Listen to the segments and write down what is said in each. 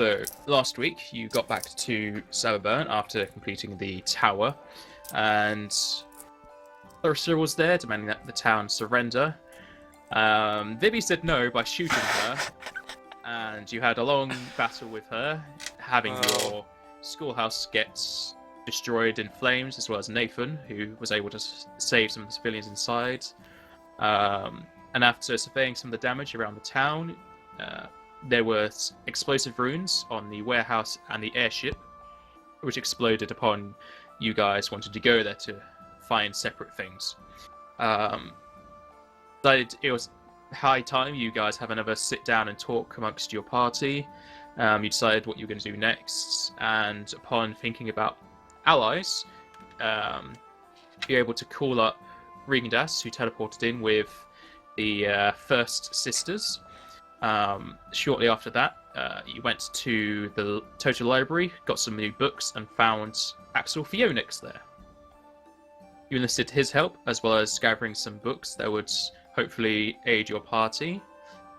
So, last week you got back to Saberburn after completing the tower, and Clarissa was there demanding that the town surrender. Vivi said no by shooting her, and you had a long battle with her, having your schoolhouse get destroyed in flames, as well as Nathan, who was able to save some of the civilians inside. And after surveying some of the damage around the town, there were explosive runes on the warehouse and the airship, which exploded upon you guys wanted to go there to find separate things. It was high time you guys have another sit down and talk amongst your party. You decided what you were going to do next, and upon thinking about allies, you're able to call up Regendas, who teleported in with the First Sisters. Shortly after that, you went to the Total Library, got some new books, and found Axel Phoenix there. You enlisted his help, as well as gathering some books that would hopefully aid your party,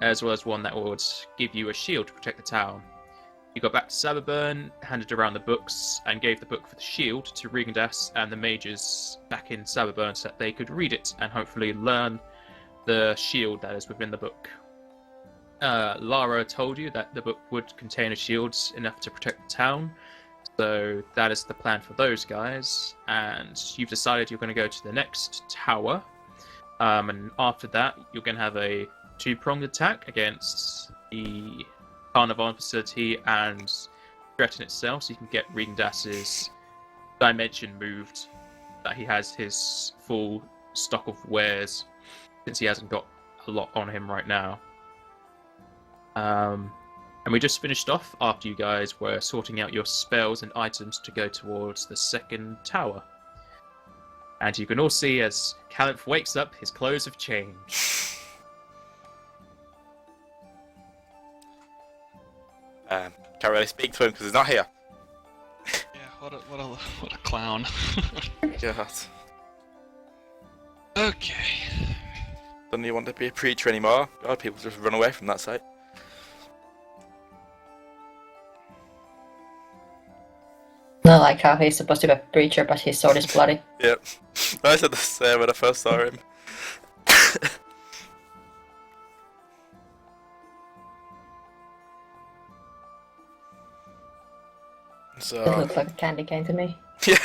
as well as one that would give you a shield to protect the town. You got back to Saberburn, handed around the books, and gave the book for the shield to Regendas and the mages back in Saberburn so that they could read it and hopefully learn the shield that is within the book. Lara told you that the book would contain a shield enough to protect the town, so that is the plan for those guys, and you've decided you're going to go to the next tower, and after that you're going to have a two-pronged attack against the Carnarvon facility and Stretton itself, so you can get Regendas's dimension moved, that he has his full stock of wares, since he hasn't got a lot on him right now. And we just finished off after you guys were sorting out your spells and items to go towards the second tower. And you can all see as Calyph wakes up, his clothes have changed. Can't really speak to him because he's not here. Yeah, what a clown. God. Okay. Don't you want to be a preacher anymore? God, people just run away from that site. Not like how he's supposed to be a preacher, but his sword is bloody. Yep. I said the same when I first saw him. So... It looks like a candy cane to me. Yeah.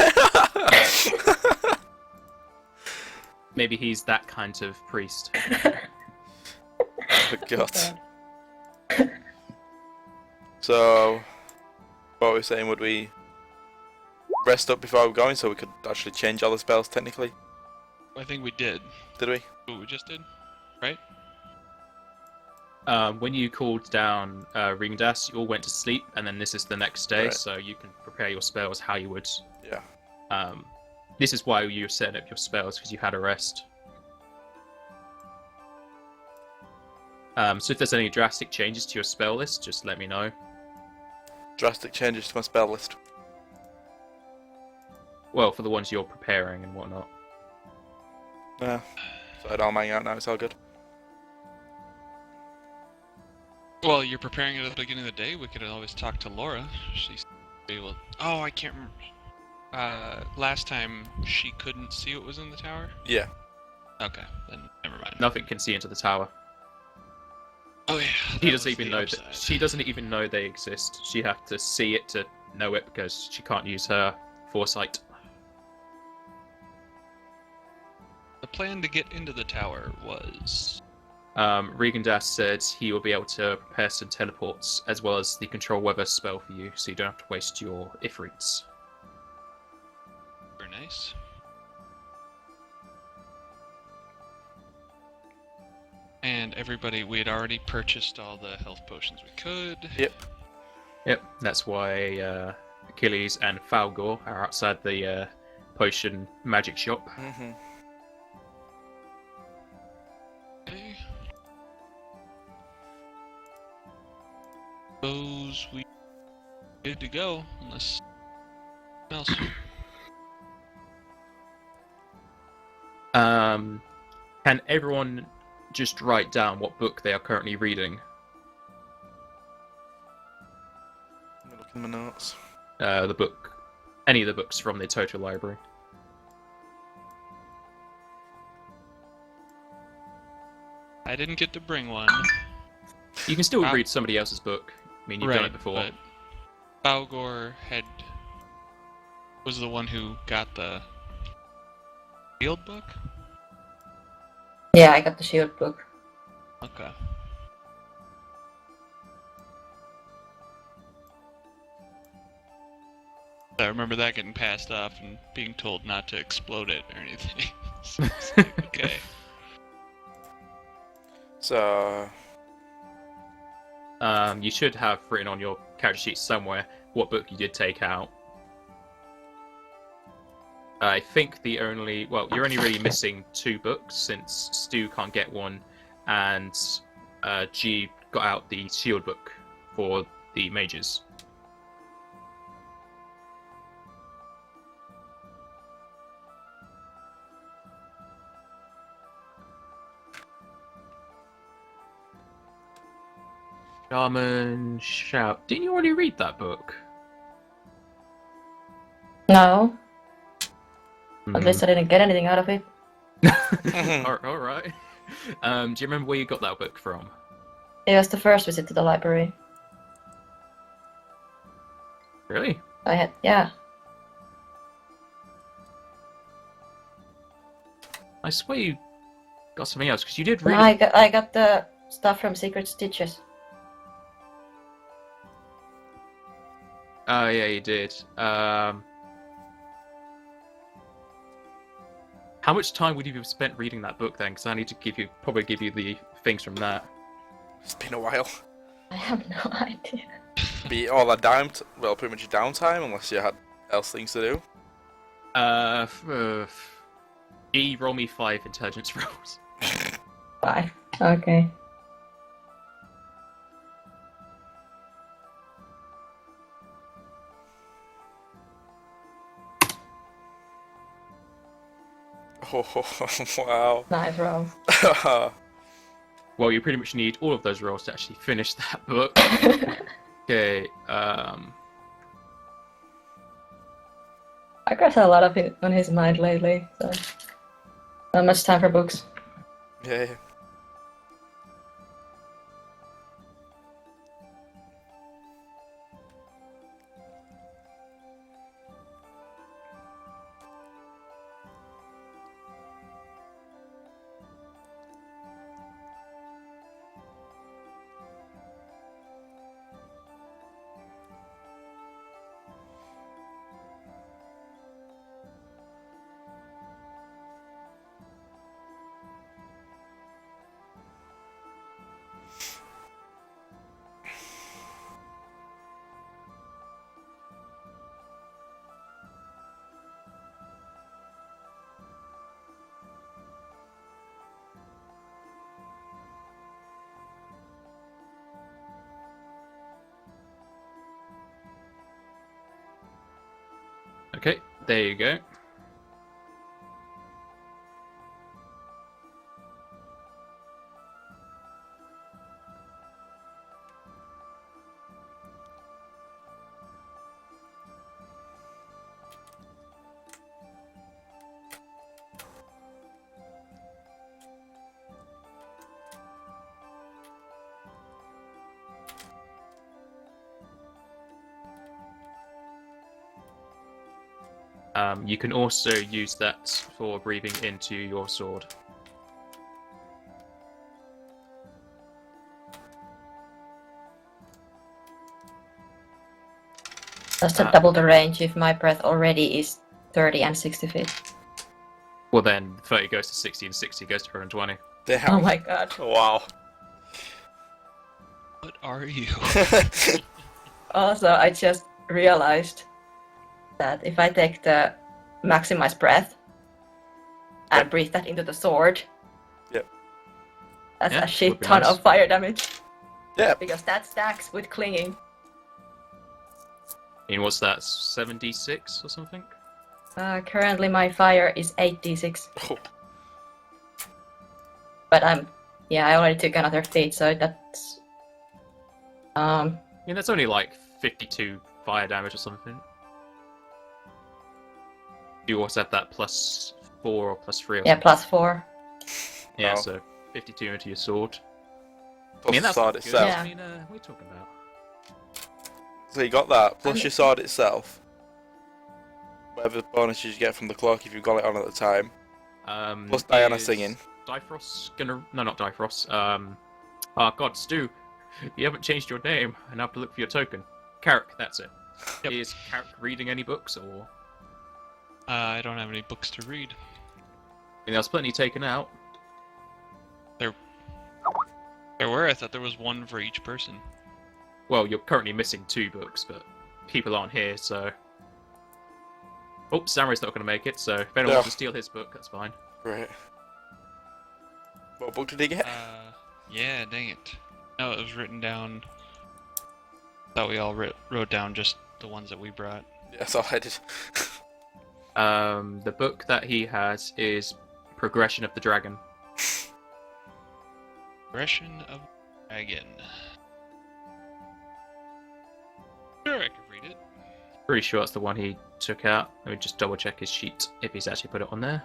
Maybe he's that kind of priest. Oh, God. So, what were we saying? Would we rest up before we're going so we could actually change all the spells technically? I think we did. Did we? What we just did, right? When you called down Regendas, you all went to sleep, and then this is the next day, Right. so you can prepare your spells how you would. Yeah. This is why you set up your spells, because you had a rest. So if there's any drastic changes to your spell list, just let me know. Drastic changes to my spell list. Well, for the ones you're preparing and whatnot. Yeah. So I don't hang out now, it's all good. Well, you're preparing it at the beginning of the day. We could always talk to Laura. She's able. Oh, I can't remember. Last time she couldn't see what was in the tower. Yeah. Okay, then never mind. Nothing can see into the tower. Oh yeah. She doesn't even know that. She doesn't even know they exist. She has to see it to know it because she can't use her foresight. The plan to get into the tower was. Regendas said he will be able to prepare some teleports as well as the control weather spell for you, so you don't have to waste your Ifrits. Very nice. And everybody, we had already purchased all the health potions we could. Yep, that's why Achilles and Falgor are outside the potion magic shop. Mm-hmm. Okay. Suppose we good to go, unless else. Can everyone just write down what book they are currently reading? me look in my notes. The book, any of the books from the total library. I didn't get to bring one. You can still Wow. read somebody else's book. I mean, you've done it before. But Balgor was the one who got the field book? Yeah, I got the shield book. Okay. I remember that getting passed off and being told not to explode it or anything. So it's like, okay. So, You should have written on your character sheet somewhere what book you did take out. I think you're only really missing 2 books since Stu can't get one, and G got out the shield book for the mages. Shaman Shout. Didn't you already read that book? No, Hmm. at least I didn't get anything out of it. All right. Do you remember where you got that book from? It was the first visit to the library. Really? Yeah. I swear you got something else because you did No, really. I got the stuff from Secret Stitches. Oh yeah, you did. How much time would you have spent reading that book then? Because I need to probably give you the things from that. it's been a while. I have no idea. Be all that pretty much your downtime, unless you had else things to do. Roll me 5 intelligence rolls. 5. Okay. Oh, wow. Nice roll. Well, you pretty much need all of those rolls to actually finish that book. Okay. Marcus had a lot of it on his mind lately, so not much time for books. Yeah. Okay, there you go. You can also use that for breathing into your sword. Does that double the range if my breath already is 30 and 60 feet? Well, then 30 goes to 60 and 60 goes to 120. Damn. Oh my god. Wow. What are you? Also, I just realized that if I take the maximized breath and Yep. breathe that into the sword, Yep. that's Yeah, a shit would be ton nice. of fire damage. Yeah. Because that stacks with clinging. And what's that, 76 or something? Currently my fire is 8d6. Oh, But I already took another feat, so that's... I mean, that's only like 52 fire damage or something. You also have that +4 or +3. Or Yeah, +4. yeah, No. so 52 into your sword. Plus the that's sword not good. itself. Yeah. I mean, what are you talking about? So you got that, plus And your sword itself. Whatever bonuses you get from the cloak if you've got it on at the time. Plus Diana is singing. Difrost gonna... No, not Difrost. Oh god, Stu, you haven't changed your name, and I have to look for your token. Carrick, that's it. Yep. Is Carrick reading any books, or... I don't have any books to read. I mean, there's plenty taken out. There were. I thought there was one for each person. Well, you're currently missing 2 books, but people aren't here, so... Oh, Samurai's not going to make it, so if anyone No. wants to steal his book, that's fine. Great. What book did he get? Yeah, dang it. No, it was written down. Thought we all wrote down just the ones that we brought. Yeah, that's all I did. The book that he has is Progression of the Dragon. Progression of Dragon. Sure, I could read it. Pretty sure that's the one he took out. Let me just double check his sheet if he's actually put it on there.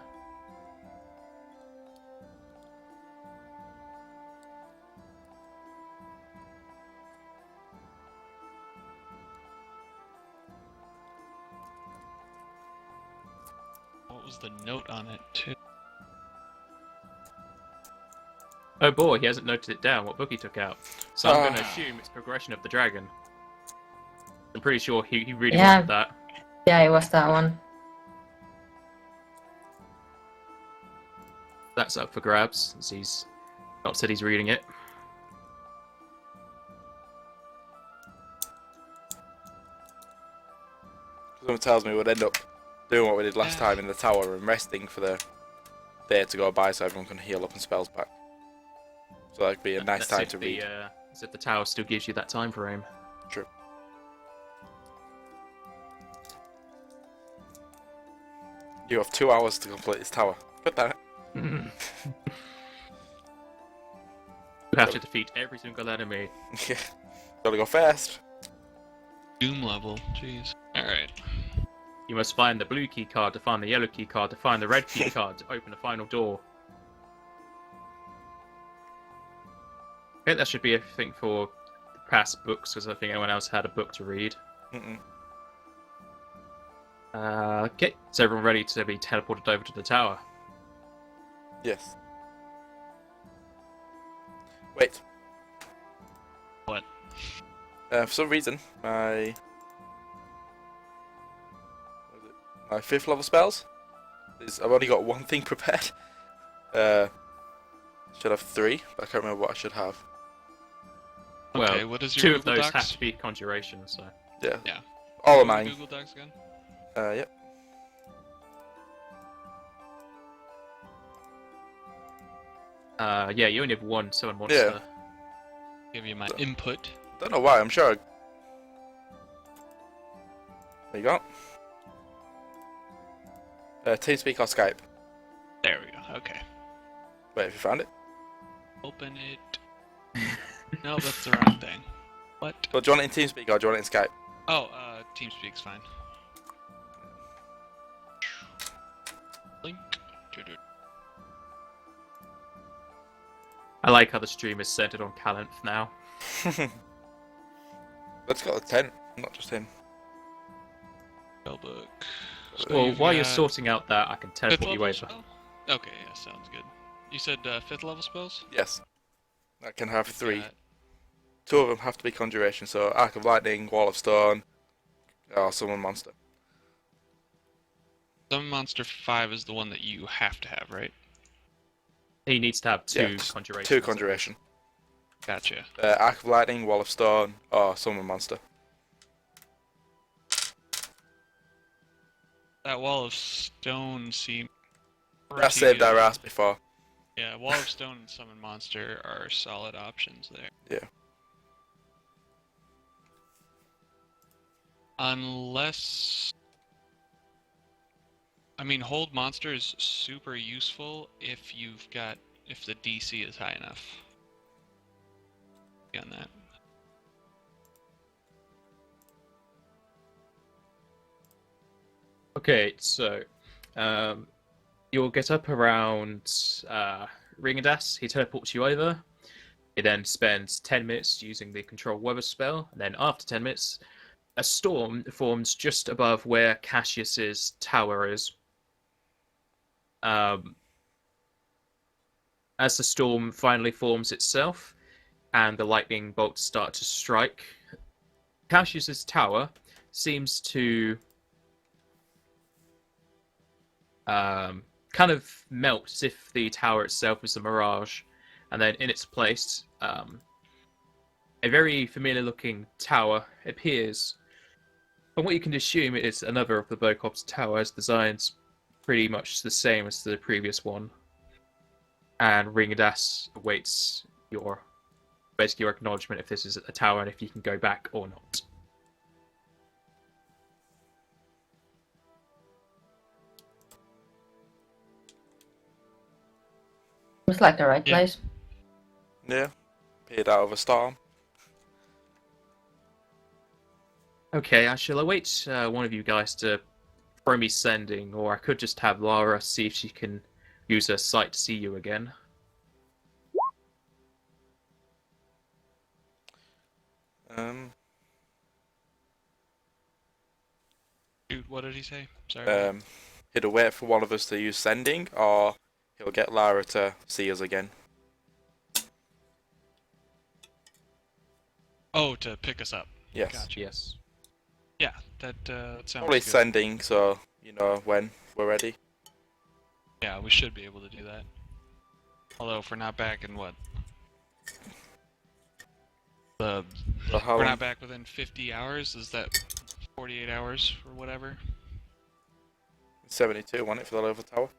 What was the note on it, too? Oh boy, he hasn't noted it down what book he took out. So I'm going to assume it's Progression of the Dragon. I'm pretty sure he really Yeah. wanted that. Yeah, it was that one. That's up for grabs, since he's not said he's reading it. Someone tells me we'd end up doing what we did last time in the tower and resting for the day to go by so everyone can heal up and spells back. So that'd be a nice That's time if to the, read. as if the tower still gives you that time frame. True. You have 2 hours to complete this tower. Good that. You have to defeat every single enemy. Yeah. Gotta go fast. Doom level. Jeez. Alright. You must find the blue key card to find the yellow key card to find the red key card to open the final door. Okay, that should be everything for past books, because I think anyone else had a book to read. Mm-mm. Okay, is everyone ready to be teleported over to the tower? Yes. Wait. What? For some reason, my 5th level spells I've only got 1 thing prepared. Should have 3, but I can't remember what I should have. Okay, Well, what is your 2 of Google those Docs? have to be conjuration, so... Yeah. Yeah. All of What was mine. your Google Docs again? Yep. Yeah, you only have 1 summon monster. Give you my input. Don't know why, I'm sure. There you go. TeamSpeak or Skype. There we go. Okay. Wait, have you found it? Open it. No, that's the wrong thing. What? Well, do you want it in TeamSpeak or do you want it in Skype? Oh, TeamSpeak's fine. Link. I like how the stream is centered on Calanth now. Let's go to 10, not just him. Spellbook. Well, you've while you're got sorting out that, I can fifth teleport you level over. spell? Okay, yeah, sounds good. You said 5th level spells? Yes. I can have You've 3. got- 2 of them have to be conjuration, so Arc of Lightning, Wall of Stone, or Summon Monster. Summon Monster 5 is the one that you have to have, right? He needs to have 2 Yeah, conjuration. 2 conjuration. Gotcha. Arc of Lightning, Wall of Stone, or Summon Monster. That Wall of Stone seems... That saved our ass before. Yeah, Wall of Stone and Summon Monster are solid options there. Yeah. Unless... I mean, Hold Monster is super useful if you've got... if the DC is high enough. On that. Okay, so you'll get up around Ringadas. He teleports you over. He then spends 10 minutes using the control weather spell, and then after 10 minutes, a storm forms just above where Cassius's tower is. As the storm finally forms itself and the lightning bolts start to strike, Cassius's tower seems to kind of melt as if the tower itself is a mirage, and then in its place, a very familiar-looking tower appears. From what you can assume, it is another of the Bocop's towers, designed pretty much the same as the previous one. And Ringadas awaits your acknowledgement if this is a tower and if you can go back or not. Looks like the right Yeah. place. Yeah. Appeared out of a storm. Okay, I shall await one of you guys to throw me sending, or I could just have Lara see if she can use her sight to see you again. Dude, what did he say? Sorry. He'll wait for one of us to use sending, or he'll get Lara to see us again. Oh, to pick us up. Yes. Gotcha. Yes. Yeah, that sounds Probably good. sending, so you know when we're ready. Yeah, we should be able to do that. Although if we're not back in what? So how We're long? not back within 50 hours? Is that 48 hours or whatever? 72, want it for the level tower?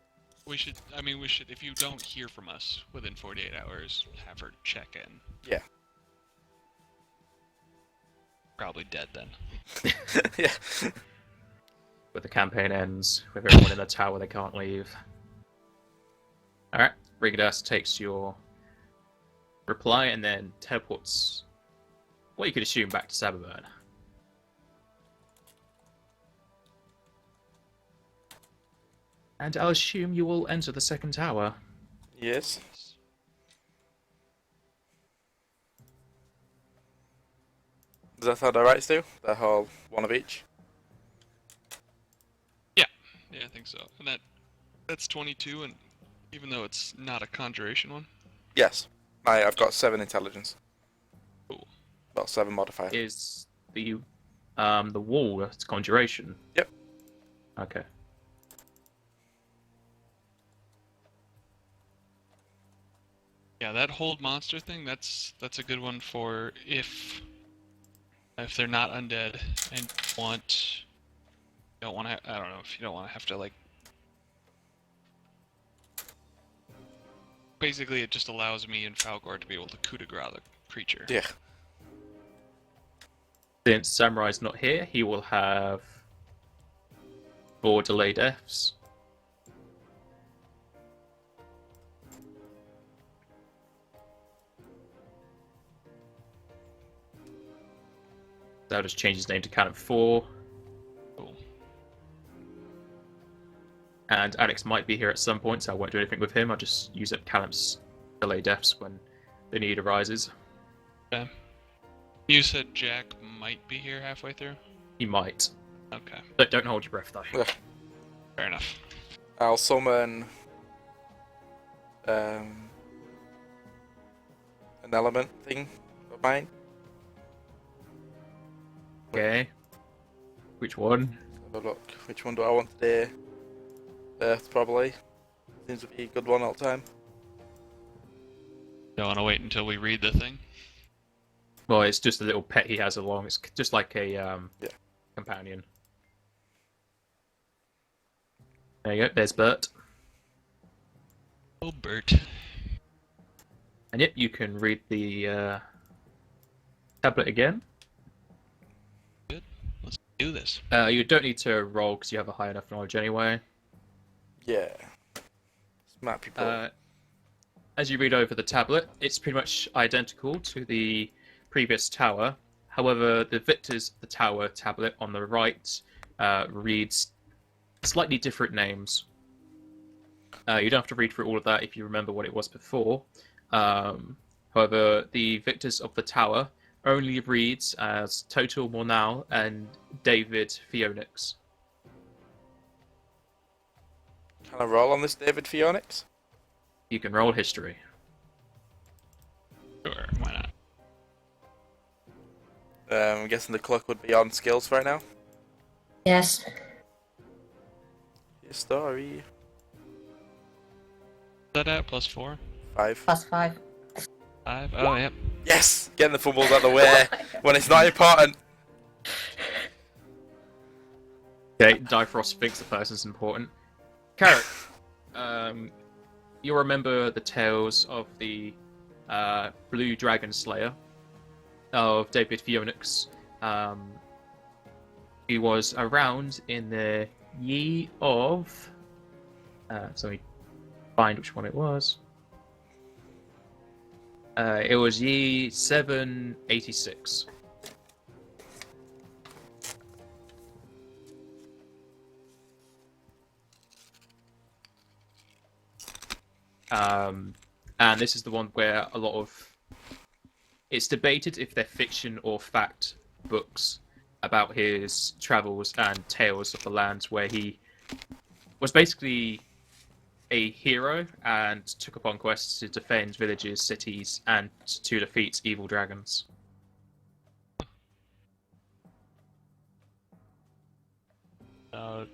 We should, if you don't hear from us within 48 hours, have her check in. Yeah. Probably dead then. Yeah. But the campaign ends with everyone in the tower, they can't leave. Alright, Ringadas takes your reply and then teleports what you could assume back to Saberburn. And I'll assume you will enter the second tower. Yes. Does that sound alright, Stu? The whole one of each? Yeah, I think so. And that's 22, and even though it's not a conjuration one. Yes. I've got 7 intelligence. Cool. Well, 7 modifier. Is the wall a conjuration? Yep. Okay. Yeah, that hold monster thing, that's a good one for if they're not undead and don't want to, I don't know, if you don't want to have to, like, basically it just allows me and Falgor to be able to coup de grace the creature. Yeah. Since Samurai's not here, he will have 4 delayed deaths. That'll just change his name to Canon 4. Cool. And Alex might be here at some point, so I won't do anything with him. I'll just use up Callum's delay deaths when the need arises. Okay. You said Jack might be here halfway through? He might. Okay, But don't hold your breath, though. fair enough. I'll summon an element thing of mine. Okay. Which one? Have a look. Which one do I want today? Earth, probably. Seems to be a good one all the time. Don't want to wait until we read the thing? Well, it's just a little pet he has along. It's just like a companion. There you go. There's Bert. Oh, Bert. And yep, you can read the tablet again. Let's do this. You don't need to roll because you have a high enough knowledge anyway. Yeah. Smart people. As you read over the tablet, it's pretty much identical to the previous tower. However, the Victor's the Tower tablet on the right reads slightly different names. You don't have to read through all of that if you remember what it was before. However, the victors of the tower only reads as Total Mornal and David Phoenix. Can I roll on this David Phoenix? You can roll history. Sure, why not? I'm guessing the clock would be on skills right now. Yes. Your story. Is that at +4? 5. +5. 5? Oh, yep. Yes! Getting the fumbles out of the way when it's not important. Okay, Difrost thinks the person's important. Carrot, you'll remember the tales of the Blue Dragon Slayer of David Phoenix. He was around in the year of... so we find which one it was. It was year 786. And this is the one where a lot of... It's debated if they're fiction or fact books about his travels and tales of the lands where he was basically a hero and took upon quests to defend villages, cities, and to defeat evil dragons. About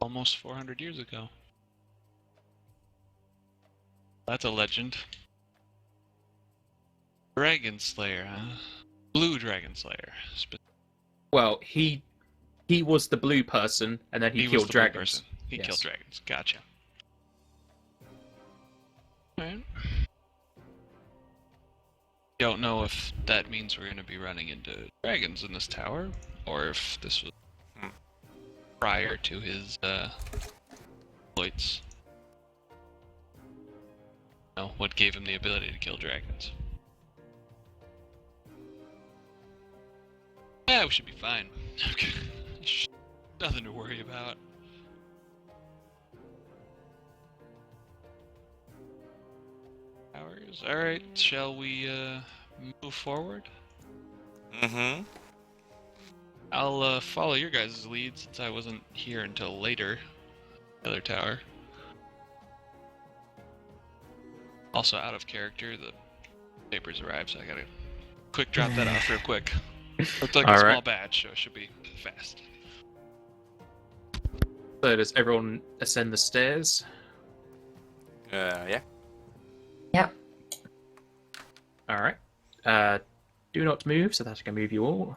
almost 400 years ago. That's a legend. Dragon Slayer, huh? Blue Dragon Slayer. Well, he was the blue person, and then he was killed the blue dragons. person. He Yes. killed dragons. Gotcha. Alright. Don't know if that means we're going to be running into dragons in this tower, or if this was prior to his exploits. No, what gave him the ability to kill dragons? Yeah, we should be fine. Nothing to worry about. Hours. Alright, shall we move forward? Mm-hmm. I'll follow your guys' lead since I wasn't here until later. The other tower. Also out of character, the papers arrived, so I gotta quick drop that off real quick. Looks like a All small right. batch, so it should be fast. So does everyone ascend the stairs? Yeah. Yep. Alright. Do not move, so that I can move you all.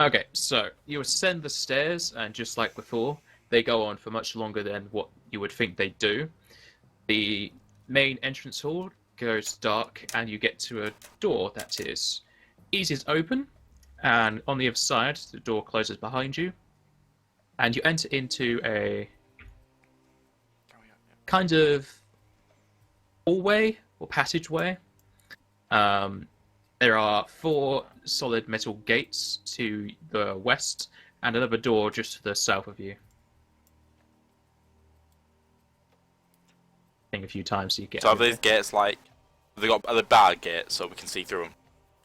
Okay, so you ascend the stairs, and just like before, they go on for much longer than what you would think they do. The main entrance hall goes dark, and you get to a door that is easy to open, and on the other side, the door closes behind you, and you enter into a kind of hallway or passageway. There are 4 solid metal gates to the west and another door just to the south of you. I think a few times so you get. So are these gates like... Are they bar gates so we can see through them?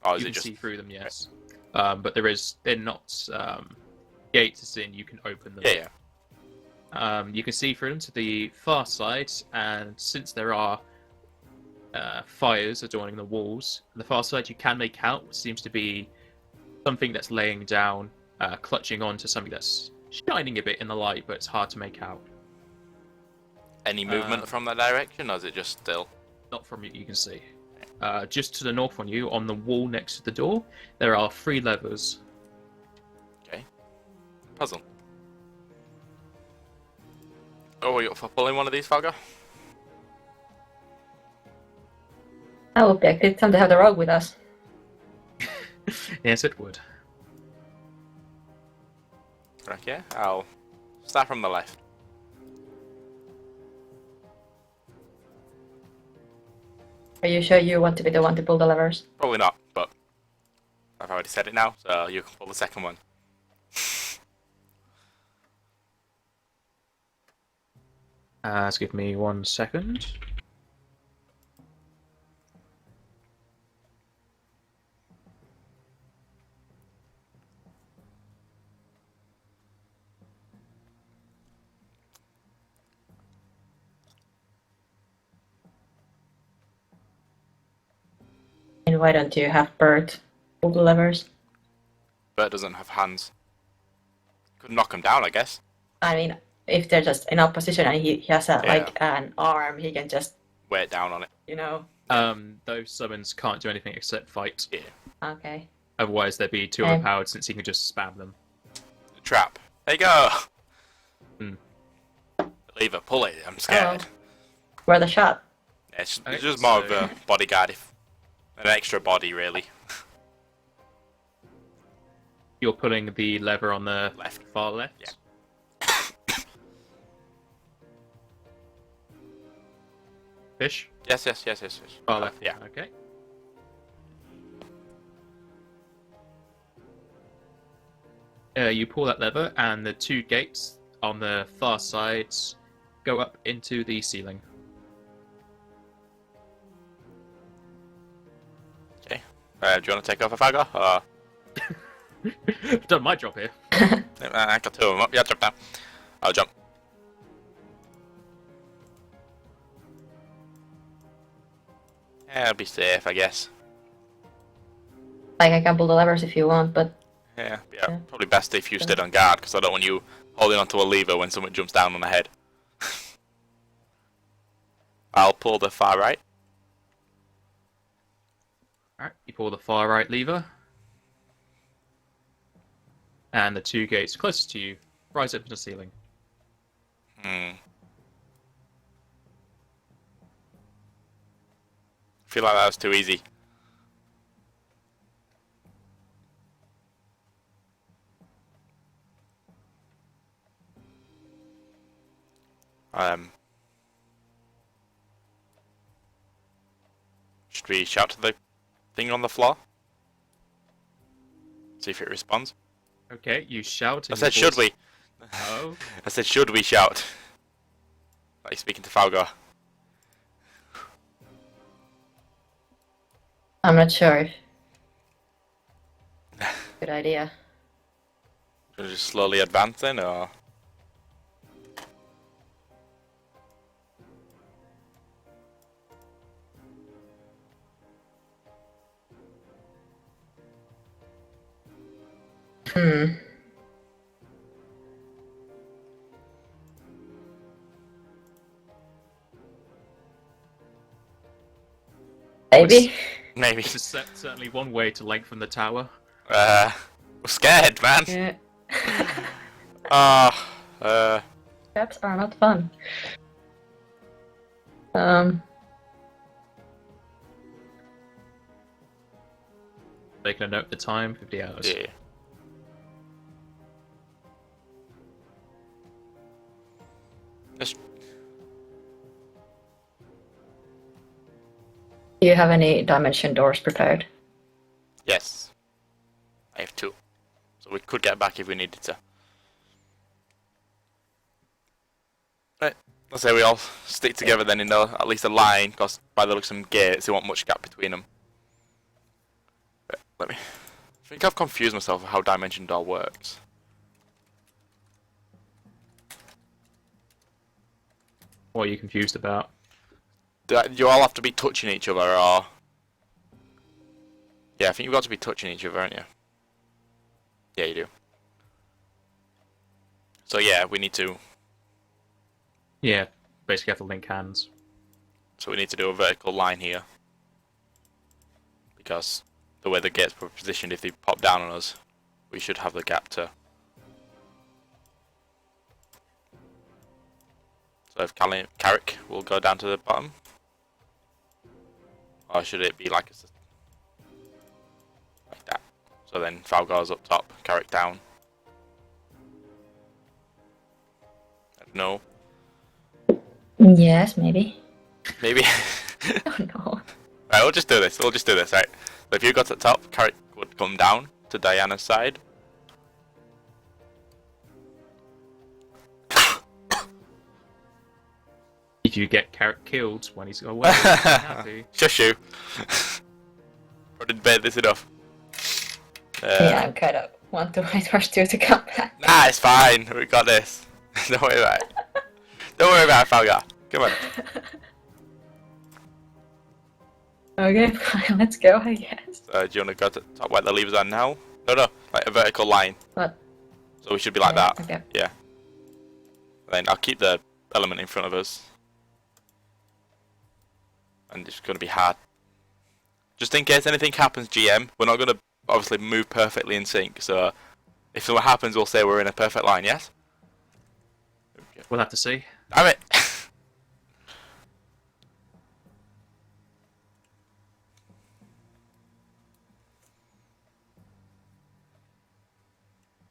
Or is You it can just... see through them, yes. But they're not gates as in you can open them. Yeah. You can see through them to the far side, and since there are fires adorning the walls, on the far side you can make out what seems to be something that's laying down, clutching on to something that's shining a bit in the light, but it's hard to make out. Any movement from that direction, or is it just still? Not from what you can see. Just to the north on you, on the wall next to the door, there are 3 levers. Okay. Puzzle. Oh, we up for pulling one of these, Falco? That would be a good time to have the rogue with us. Yes, it would. Okay, I'll start from the left. Are you sure you want to be the one to pull the levers? Probably not, but I've already said it now, so you can pull the second one. Just give me 1 second. And why don't you have Bert pull the levers? Bert doesn't have hands. Could knock him down, I guess. I mean, if they're just in opposition and he has Yeah. like an arm, he can just, Weigh it down on it. you know. Those summons can't do anything except fight. Yeah. Okay. Otherwise, they'd be too overpowered since he can just spam them. The trap. There you go. Hmm. Lever, pull it. I'm scared. Where the shot? Yeah, it's Okay, just more of so- a bodyguard, an extra body, really. You're pulling the lever on the Left. far left. Yeah. Fish. Yes. Far left. Yeah. Okay. You pull that lever, and the 2 gates on the far sides go up into the ceiling. Okay. Do you want to take over, Fago? I've done my job here. I got 2 of them up. Yeah, jump down. I'll jump. Yeah, I'll be safe, I guess. Like I can pull the levers if you want, but Yeah. Yeah. Probably best if you stayed on guard, because I don't want you holding onto a lever when someone jumps down on the head. I'll pull the far right. Alright, you pull the far right lever. And the 2 gates closest to you rise up in the ceiling. Feel like that was too easy. Should we shout to the thing on the floor? See if it responds. Okay, you shout. I and said, your should voice- we? Oh. I said, should we shout? Like speaking to Falgar. I'm not sure if... Good idea. Should we just slowly advance then, or? Hmm. Maybe. Maybe. This is certainly one way to lengthen the tower. We're scared, man. Yeah. Traps are not fun. Making a note of the time, 50 hours. Yeah. Just Do you have any dimension doors prepared? yes. I have 2. So we could get back if we needed to. Right. Let's say we all stick together then in at least a line, because by the looks of some gates, there won't much gap between them. Right, let me. I think I've confused myself with how dimension door works. What are you confused about? You all have to be touching each other, or? Yeah, I think you've got to be touching each other, aren't you? Yeah, you do. So yeah, we need to. Yeah, basically have to link hands. So we need to do a vertical line here. Because the way the gates were positioned, if they pop down on us, we should have the gap to. So if Carrick will go down to the bottom. Or should it be like that? So then Falgar's up top, Carrick down. I don't know. Yes, maybe. Maybe. I don't know. Right, we'll just do this. Right. So if you got to the top, Carrot would come down to Diana's side. If you get Carrot killed when he's away, he'll be happy. Shush you. Probably debate this enough. Yeah, I'm kind of want to wait for Stu to come back. Nah, it's fine. We got this. Don't worry about it. Don't worry about it, Falgar. Come on. Okay, fine, let's go, I guess. Do you want to go to the top where the levers are now? No, like a vertical line. What? So we should be like Yeah, that. okay. Yeah. Then I'll keep the element in front of us. And it's going to be hard. Just in case anything happens, GM, we're not going to obviously move perfectly in sync. So if something happens, we'll say we're in a perfect line, yes? We'll have to see. Damn it!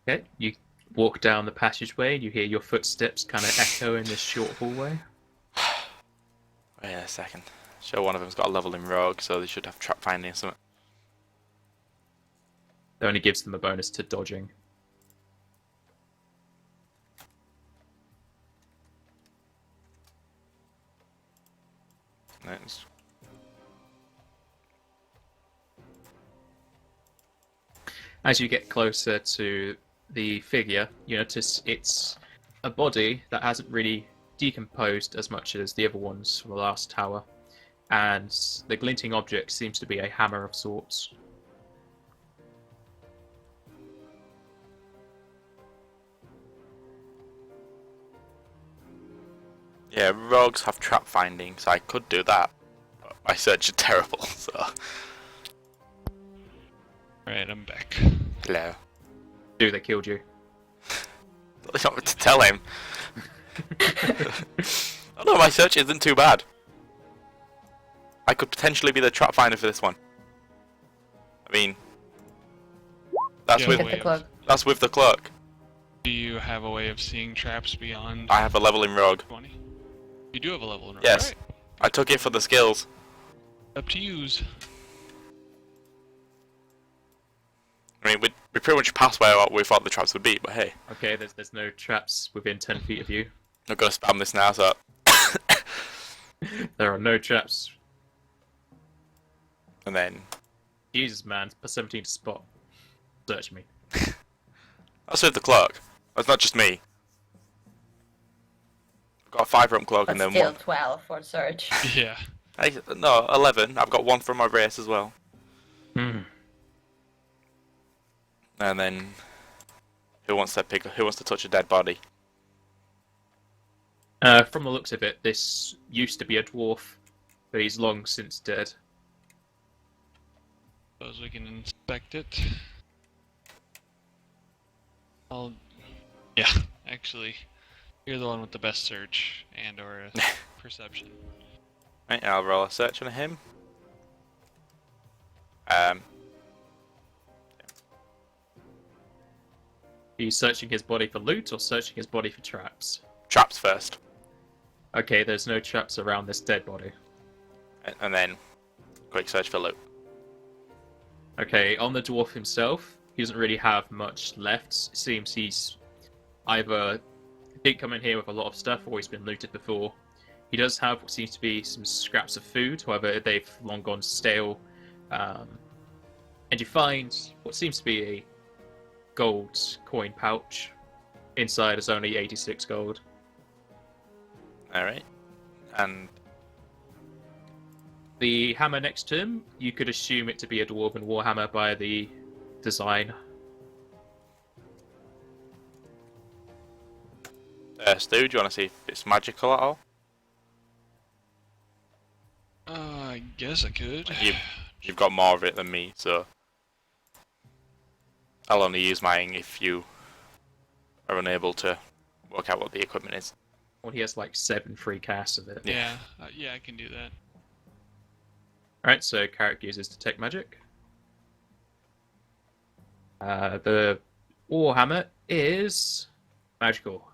Okay, you walk down the passageway, you hear your footsteps kind of echo in this short hallway. Wait a second. Sure, one of them's got a level in Rogue, so they should have trap finding or something. That only gives them a bonus to dodging. Nice. As you get closer to the figure, you notice it's a body that hasn't really decomposed as much as the other ones from the last tower, and the glinting object seems to be a hammer of sorts. Yeah, rogues have trap finding, so I could do that. But my search is terrible, so. Alright, I'm back. Hello. Do they killed you? There's not to tell him. Oh no, my search isn't too bad. I could potentially be the trap finder for this one. I mean, that's Yeah, with Get the cloak. that's with the cloak. Do you have a way of seeing traps beyond I have a level in rogue. 20? You do have a level in rogue. Yes. Alright. I took it for the skills. Up to use. I mean, we pretty much passed where we thought the traps would be, but hey, Okay, there's no traps within 10 feet of you. I'm gonna spam this now. So, There are no traps. and then Jesus, man, plus 17 to spot. Search me. that's with the cloak. That's not just me. I've got a 5-room cloak But and then still one. 12 for search. Yeah. No, 11. I've got one from my race as well. Hmm. And then, who wants to touch a dead body? From the looks of it, this used to be a dwarf, but he's long since dead. Suppose we can inspect it. Yeah, actually, you're the one with the best search and or perception. Right, I'll roll a search on him. Are you searching his body for loot or searching his body for traps? Traps first, Okay, there's no traps around this dead body. and then quick search for loot. Okay, on the dwarf himself, he doesn't really have much left. It seems he's either did come in here with a lot of stuff or he's been looted before. He does have what seems to be some scraps of food, however, they've long gone stale. And you find what seems to be a gold coin pouch. Inside is only 86 gold. Alright. And The hammer next to him, you could assume it to be a dwarven warhammer by the design. Stu, do you want to see if it's magical at all? I guess I could. You've got more of it than me, so I'll only use mine if you are unable to work out what the equipment is. Well, he has like 7 free casts of it. Yeah, yeah, I can do that. Alright, so Carrick uses Detect Magic. The Warhammer is magical.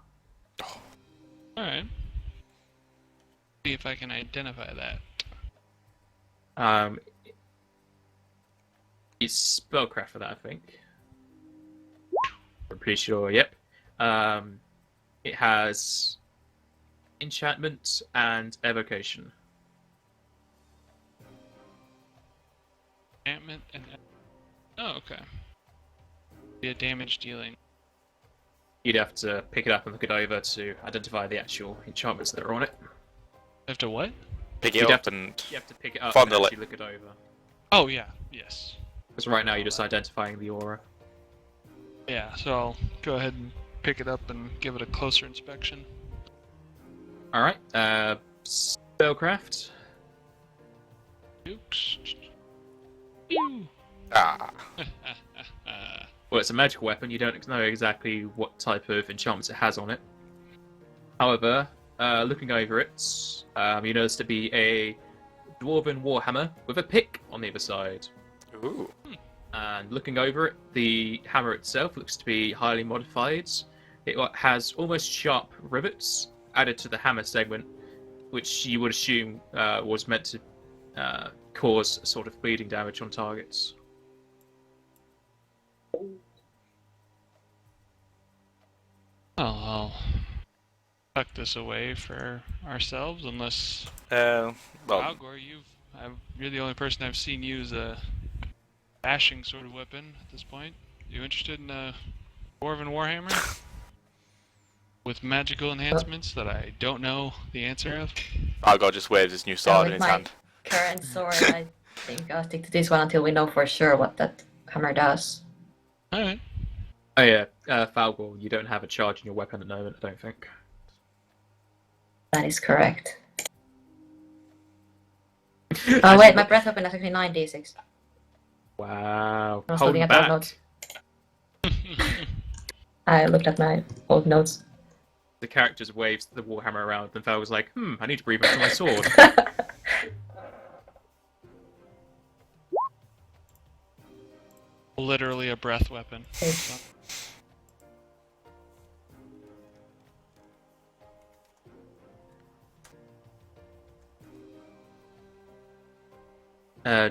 Alright. See if I can identify that. Um, it's spellcraft for that, I think. I'm pretty sure. Yep. It has enchantment and evocation. Enchantment and. Oh, okay. Be a damage dealing. You'd have to pick it up and look it over to identify the actual enchantments that are on it. Have to what? Pick it You'd up have to- and You have to pick it up and Fondle it. actually look it over. Oh yeah. Yes. Because right now you're just identifying the aura. Yeah. So I'll go ahead and pick it up and give it a closer inspection. Alright, spellcraft. Oops. Pew. ah, Well, it's a magical weapon, you don't know exactly what type of enchantments it has on it. However, looking over it, you notice to be a dwarven warhammer with a pick on the other side. ooh, And looking over it, the hammer itself looks to be highly modified. It has almost sharp rivets added to the hammer segment, which you would assume was meant to cause a sort of bleeding damage on targets. I'll tuck this away for ourselves, unless well, Algor, you're the only person I've seen use a bashing sort of weapon at this point. You interested in a dwarven warhammer with magical enhancements that I don't know the answer of? Argo just waves his new sword in with his my hand. current sword, I think I'll stick to this one until we know for sure what that hammer does. All right. Oh yeah, Falgor, you don't have a charge in your weapon at the moment, I don't think. That is correct. Oh wait, my breath weapon is actually 9d6. Wow. I was Holding looking at back. old notes. I looked at my old notes. The character just waves the warhammer around, and Falgor's like, I need to breathe into my sword. Literally a breath weapon.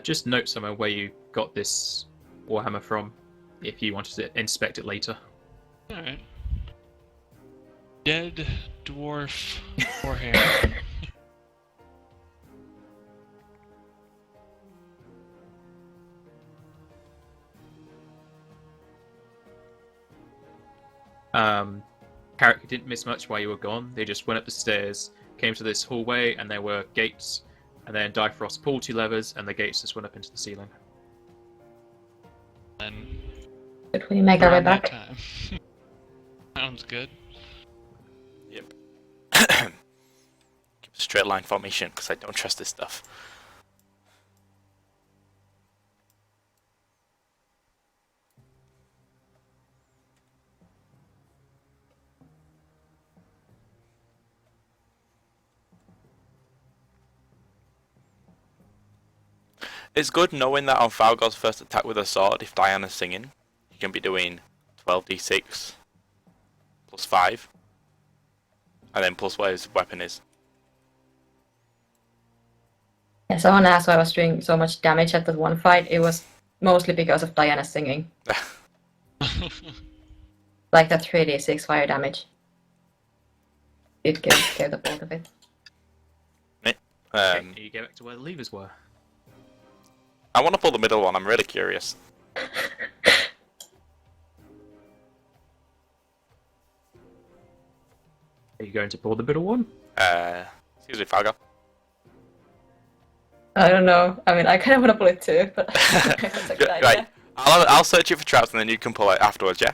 Just note somewhere where you got this warhammer from, if you wanted to inspect it later. All right. Dead dwarf warhammer. Character didn't miss much while you were gone. They just went up the stairs, came to this hallway, and there were gates, and then Difrost pulled two levers, and the gates just went up into the ceiling. And Should we make our way around that back? time. Sounds good. Yep. Keep a straight line formation because I don't trust this stuff. It's good knowing that on Falgor's first attack with a sword, if Diana's singing, you can be doing 12d6 plus 5, and then plus what his weapon is. Yeah, someone asked why I was doing so much damage at that one fight. It was mostly because of Diana singing. Like that 3d6 fire damage. It gave the bulk of it. Okay, you go back to where the levers were. I want to pull the middle one, I'm really curious. Are you going to pull the middle one? Excuse me, Falgor. I don't know. I mean, I kind of want to pull it too, but that's a good idea. Right, I'll search you for traps and then you can pull it afterwards, yeah?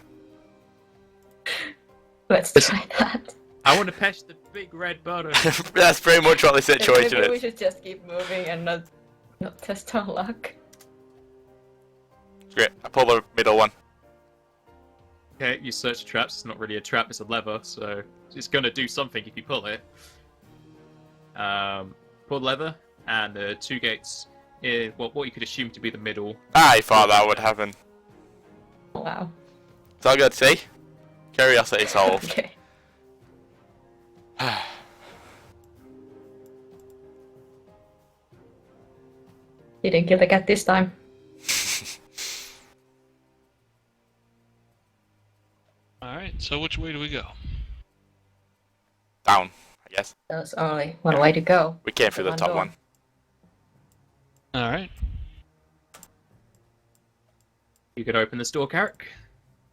Let's try that. I want to patch the big red button. That's pretty much what the situation Maybe we is. should just keep moving and not test our luck. Great, I pull the middle one. Okay, you search the traps. It's not really a trap, it's a lever, so it's going to do something if you pull it. Pull the lever, and the two gates, what you could assume to be the middle. I thought that would happen. Wow. It's all good, see? Curiosity solved. Okay. You didn't kill the cat this time. Alright, so which way do we go? Down, I guess. There's only one way to go. We came through the top door. one. Alright. You could open this door, Carrick.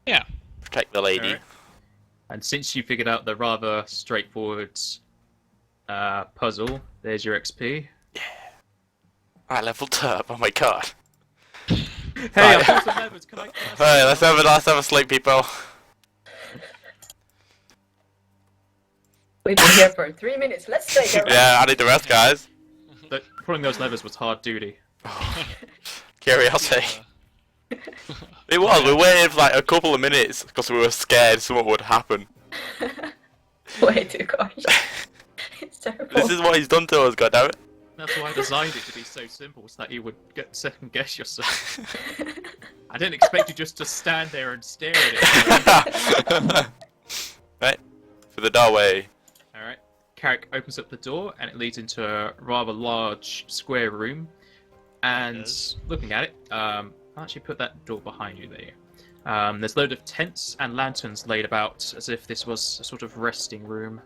Yeah. Protect the lady. Alright. And since you figured out the rather straightforward puzzle, there's your XP. I leveled up, oh my god. Hey, Right. I've got some levers. Can I Alright, let's have a sleep, people. We've been here for 3 minutes. Let's take a rest. Yeah, I need the rest, guys. But pulling those levers was hard duty. Curiosity. It was, we waited for like a couple of minutes because we were scared something would happen. Way too cautious. It's terrible. This is what he's done to us, goddammit. That's why I designed it to be so simple, so that you would get second guess yourself. I didn't expect you just to stand there and stare at it. Right, for the doorway. Alright. Carrick opens up the door and it leads into a rather large square room. And Yes. looking at it, I'll actually put that door behind you there. There's a load of tents and lanterns laid about as if this was a sort of resting room.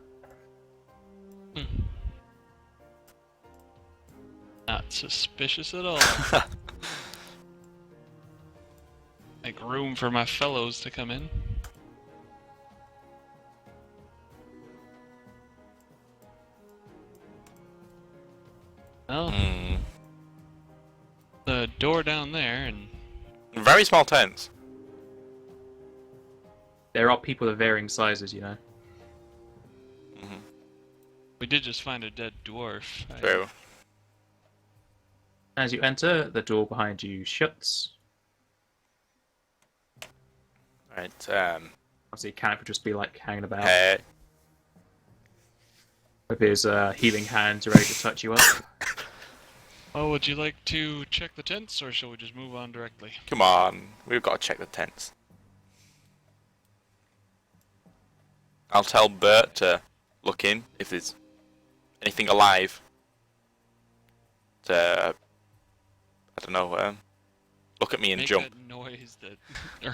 Not suspicious at all. Make room for my fellows to come in. Well, Hmm. the door down there, and Very small tents. There are people of varying sizes, you know. we did just find a dead dwarf. True. As you enter, the door behind you shuts. Right, Obviously, Carrick would just be like hanging about hey. with his healing hands ready to touch you up. Oh, would you like to check the tents, or shall we just move on directly? Come on, we've got to check the tents. I'll tell Bert to look in if there's anything alive. To, I don't know, look at me and Make jump. that noise that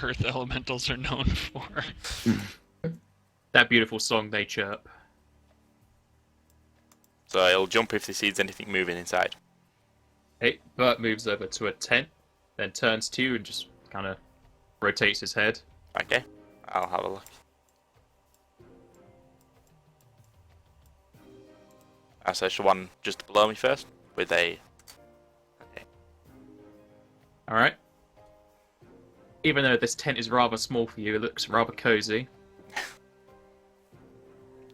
earth elementals are known for. That beautiful song they chirp. So he'll jump if he sees anything moving inside. Hey, Bert moves over to a tent, then turns to you and just kind of rotates his head. Okay, I'll have a look. I search the one just below me first with a. Okay. Alright. Even though this tent is rather small for you, it looks rather cozy.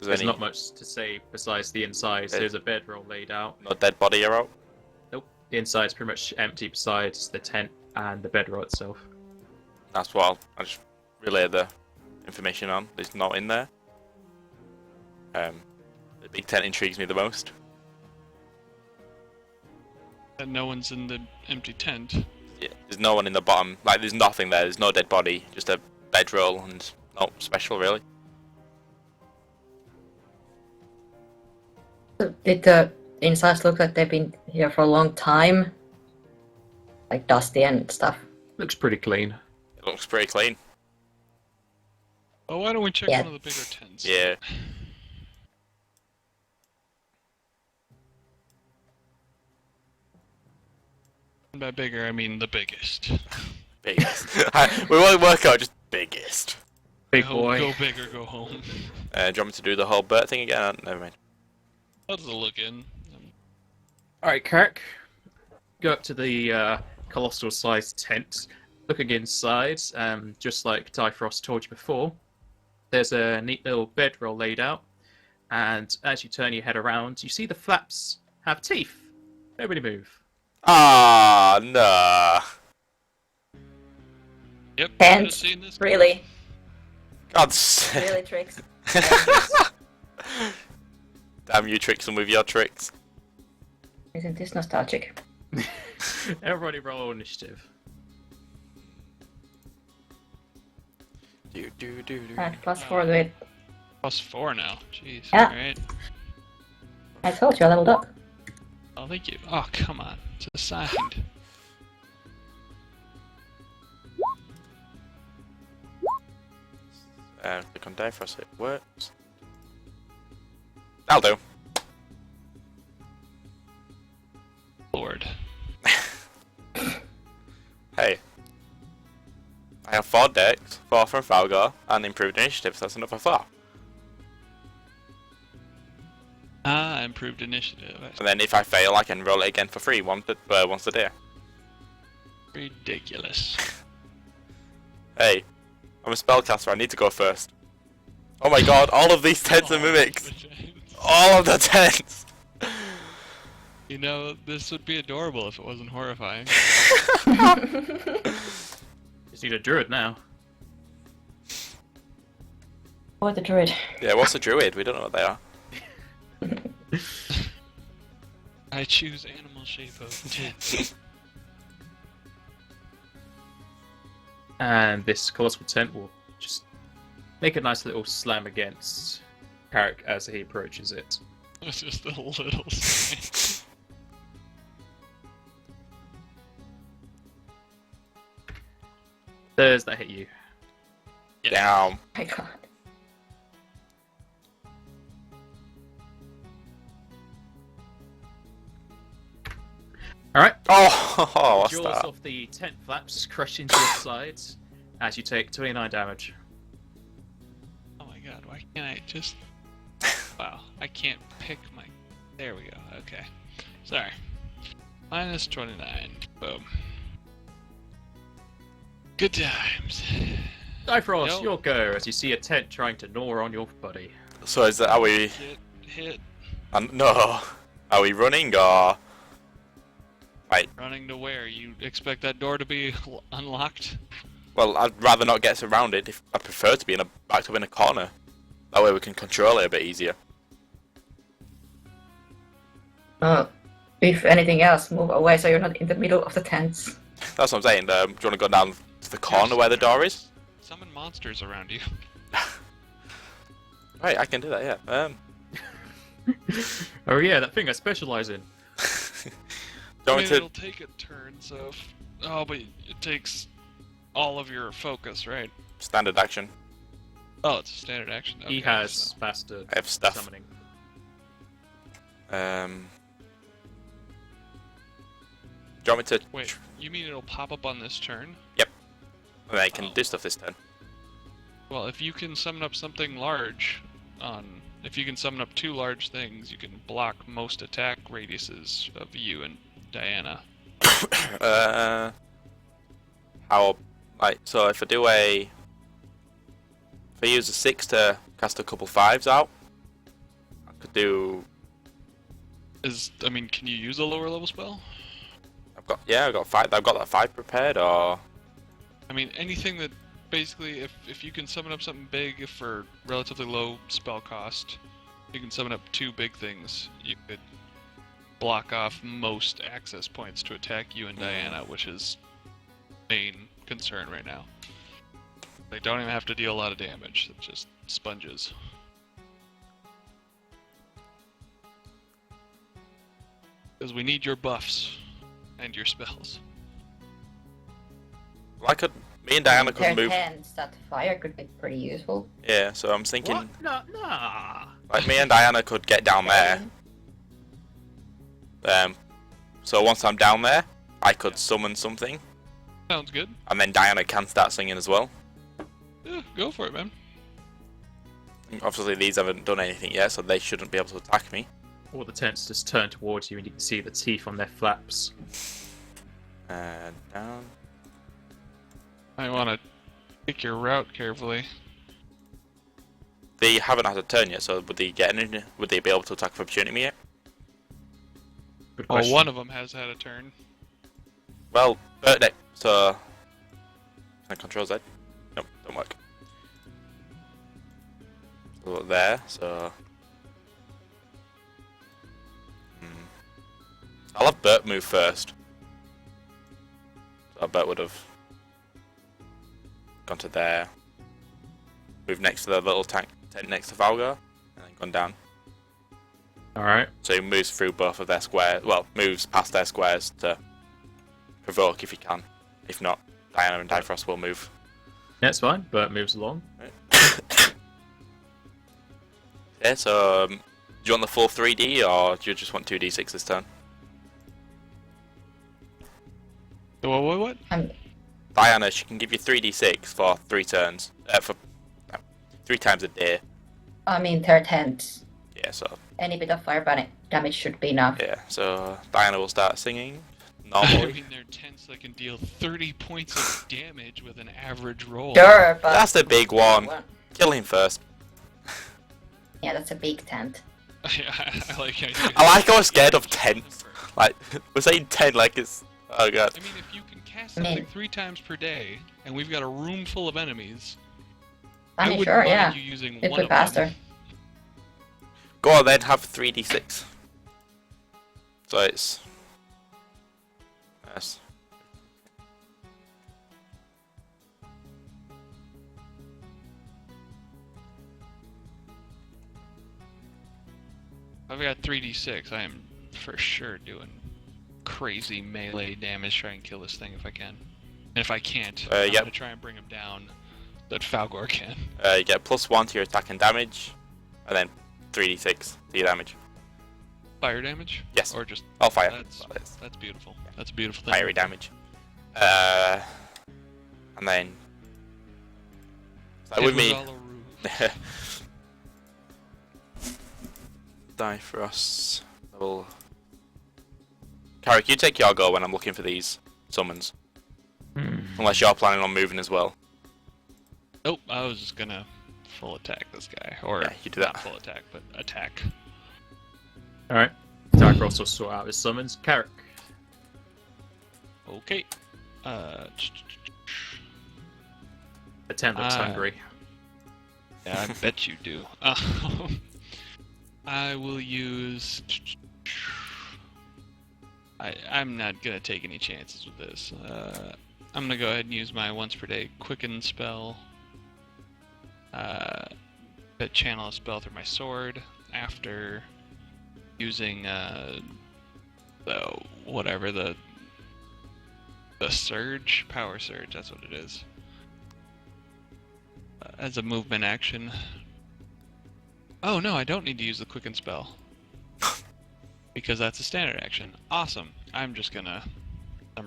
There's Any, not much to say besides the inside. So there's a bedroll laid out. no dead body around? Nope. The inside's pretty much empty besides the tent and the bedroll itself. That's what I'll just relay the information on. There's not in there. The big tent intrigues me the most. And no one's in the empty tent. Yeah, there's no one in the bottom. Like, there's nothing there. There's no dead body. Just a bedroll and no special, really. Did the insides look like they've been here for a long time? Like dusty and stuff. Looks pretty clean. It looks pretty clean. Oh, why don't we check Yeah. one of the bigger tents? Yeah. And by bigger, I mean the biggest. Biggest. We won't work out just biggest. Big Go- boy. Go big or go home. Do you want me to do the whole Bert thing again? Never mind. How does it look in? Alright, Carrick. Go up to the colossal sized tent. Looking inside, just like Tyfrost told you before, there's a neat little bedroll laid out. And as you turn your head around, you see the flaps have teeth. Nobody move. Ah, nah. Yep, I Tent? should have seen this. Really? God's sake. Really, Tricks? Damn you, Trixon, with your tricks. Isn't this nostalgic? Everybody roll initiative. Right, +4 to it. +4 now. Jeez. Yeah. Alright. I told you I leveled up. Oh, thank you. Oh, come on. It's assigned. Click on dive for so it works. That'll do. Lord. Hey. I have 4 decks, 4 from Falgar, and improved initiative, so that's enough for 4. Ah, improved initiative. And then if I fail, I can roll it again for free once a day. Ridiculous. Hey, I'm a spellcaster, I need to go first. Oh my god, all of these tents are mimics! All of the tents! You know, this would be adorable if it wasn't horrifying. Just need a druid now. Or the druid. Yeah, what's a druid? We don't know what they are. I choose animal shape of tent. And this colossal tent will just make a nice little slam against Carrick as he approaches it. It's just a little sign. Does that hit you? Damn. My god. Alright. Oh, what's Jaws that? of the tent flaps crush into your sides as you take 29 damage. Oh my god, why can't I just... Wow, I can't pick my... There we go, okay. Sorry. Minus 29. Boom. Good times. Difrost, Yo. your go as you see a tent trying to gnaw on your body. So is that, are we... Get hit. No. Are we running or... Wait, Running to where? You expect that door to be unlocked? well, I'd rather not get surrounded. If I prefer to be backed up in a corner. That way we can control it a bit easier. If anything else, move away so you're not in the middle of the tents. That's what I'm saying. Do you want to go down to the corner where the door is? Summon monsters around you. Right, I can do that, yeah. Oh yeah, that thing I specialise in. Do you I want mean, me it'll take a turn, so... Oh, but it takes all of your focus, right? to... Standard action. Oh, it's a standard action. He Okay, has so- bastard I have stuff. summoning. Do you want me to... Wait, you mean it'll pop up on this turn? I can Oh. do stuff this turn. Well, if you can summon up something large if you can summon up 2 large things, you can block most attack radiuses of you and Diana. How... Right, so if I do a... If I use a 6 to cast a couple 5s out, I could do... I mean, can you use a lower level spell? I've got 5. I've got that 5 prepared, or... I mean, anything that basically, if you can summon up something big for relatively low spell cost, you can summon up 2 big things. You could block off most access points to attack you and Diana, which is main concern right now. They don't even have to deal a lot of damage. It's just sponges. Because we need your buffs and your spells. I could... Me and Diana Their could move... tents that fire could be pretty useful. Yeah, so I'm thinking... What? Nah. Like, me and Diana could get down there. So once I'm down there, I could summon something. Sounds good. And then Diana can start singing as well. Yeah, go for it, man. Obviously these haven't done anything yet, so they shouldn't be able to attack me. All the tents just turn towards you and you can see the teeth on their flaps. And down. I want to pick your route carefully. They haven't had a turn yet, so would they would they be able to attack for opportunity me yet? Good Oh, question. one of them has had a turn. Well, birthday. So can I control Z? Nope, don't work. So there, so I'll have Bert move first. So Bert would have gone to there, moved next to the little tent next to Valgar, and then gone down. All right. So he moves through both of their squares. Well, moves past their squares to provoke if he can. If not, Diana and Difrost will move. That's fine, but moves along. Okay, so do you want the full 3D or do you just want 2d6 this turn? What? Diana, she can give you 3d6 for 3 turns. For 3 times a day. I mean, third hand. Yeah, so Any bit of fire damage should be enough. yeah, so Diana will start singing I normally. mean, they're tents that can deal 30 points of damage with an average roll. Sure, but That's the big one. Kill him first. yeah, that's a big tent. I like how you I like how we're scared of tents. Like, we're saying 10 like it's... Oh god. I mean, if you can cast I mean- something 3 times per day, and we've got a room full of enemies, I mean, wouldn't sure, mind yeah. you using It one could of them. faster. Go on then, have 3d6. So it's... Yes. I've got 3d6. I am for sure doing crazy melee damage trying to kill this thing if I can. And if I can't, I'm yep. gonna try and bring him down so that Falgor can. You get +1 to your attack and damage, and then 3d6 to your damage. Fire damage? Yes. Or just All fire. that's beautiful. That's a beautiful thing. Fiery damage. And then... So It with was me... all a ruse. Difrost. Level... Carrick, you take your go when I'm looking for these summons. Unless you're planning on moving as well. Nope, I was just gonna full attack this guy. Or Yeah, you do not that. full attack, but attack. All right. Difrost will sort out his summons. Carrick. Okay. The tent looks hungry. Yeah, I bet you do. I will use... I'm not gonna take any chances with this. I'm gonna go ahead and use my once per day quicken spell. To channel a spell through my sword after using the surge, power surge. That's what it is. As a movement action. Oh no, I don't need to use the quicken spell. Because that's a standard action. Awesome. I'm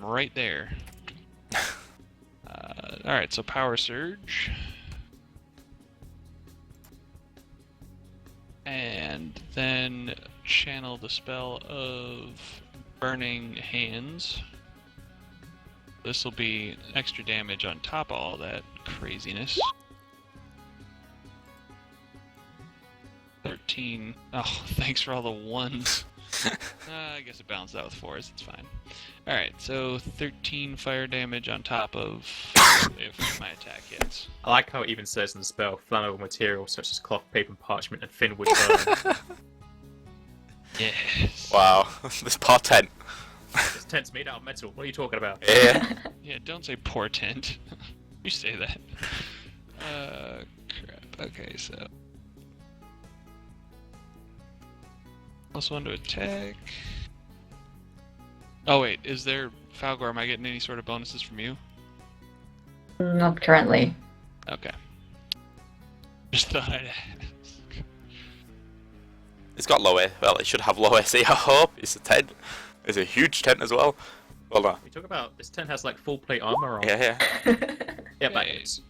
right there. Alright, so power surge. And then channel the spell of burning hands. This will be extra damage on top of all that craziness. 13. Oh, thanks for all the ones. I guess it balanced out with 4s, it's fine. Alright, so 13 fire damage on top of if my attack hits. I like how it even says in the spell, flammable materials such as cloth, paper, parchment, and thin wood burn. Yes. Wow, this poor tent. This tent's made out of metal. What are you talking about? Yeah. Yeah, don't say portent. You say that. Crap. Okay, so... +1 to attack. Oh wait, is there... Falgor, am I getting any sort of bonuses from you? Not currently. Okay. Just thought I'd ask. It's got low A. Well, it should have low AC, I hope. It's a tent. It's a huge tent as well. Well done. We talk about this tent has like full plate armor on. Yeah. Yeah, that Hey. is.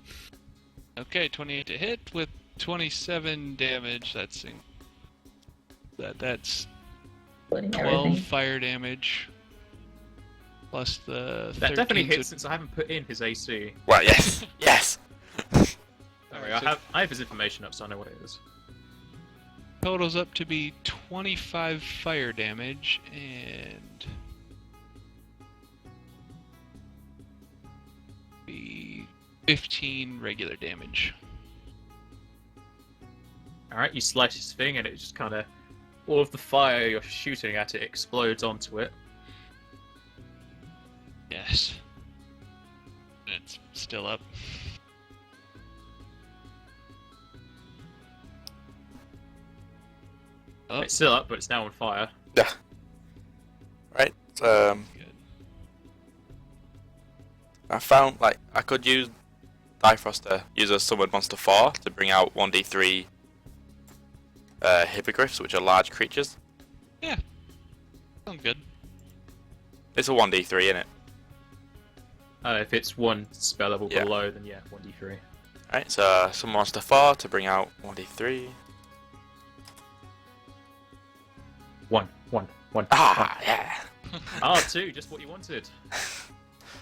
Okay, 28 to hit with 27 damage. That's Including 12 everything. fire damage. Plus the That 13 definitely to- hits since I haven't put in his AC. Well, yes. Yes. Don't worry, Alright, so- I have his information up, so I know what it is. totals up to be 25 fire damage and be 15 regular damage. Alright, you slice his thing and it just kind of... all of the fire you're shooting at it explodes onto it. Yes. It's still up. up. It's still up, but it's now on fire. Yeah. Right. Good. I found like I could use Difrost to use a Summon Monster 4 to bring out 1d3 Hippogriffs, which are large creatures. Sounds good. It's a 1d3, isn't it? If it's one spell level Yeah. below, then yeah, 1d3. Right, so Summon Monster 4 to bring out 1d3. One. Ah, yeah. Ah, 2, just what you wanted.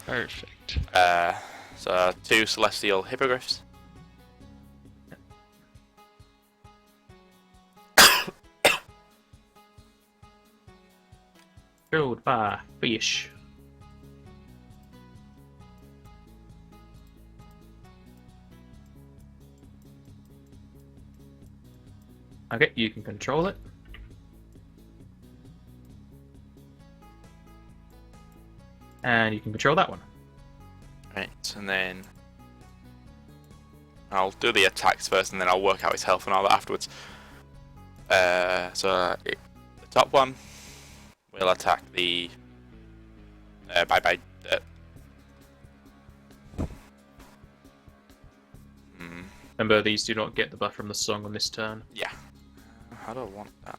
Perfect. So 2 Celestial Hippogriffs. Killed by fish. Okay, you can control it. And you can control that one. Right, and then I'll do the attacks first, and then I'll work out his health and all that afterwards. The top one will attack the bye. Remember, these do not get the buff from the song on this turn. Yeah. How do I want that?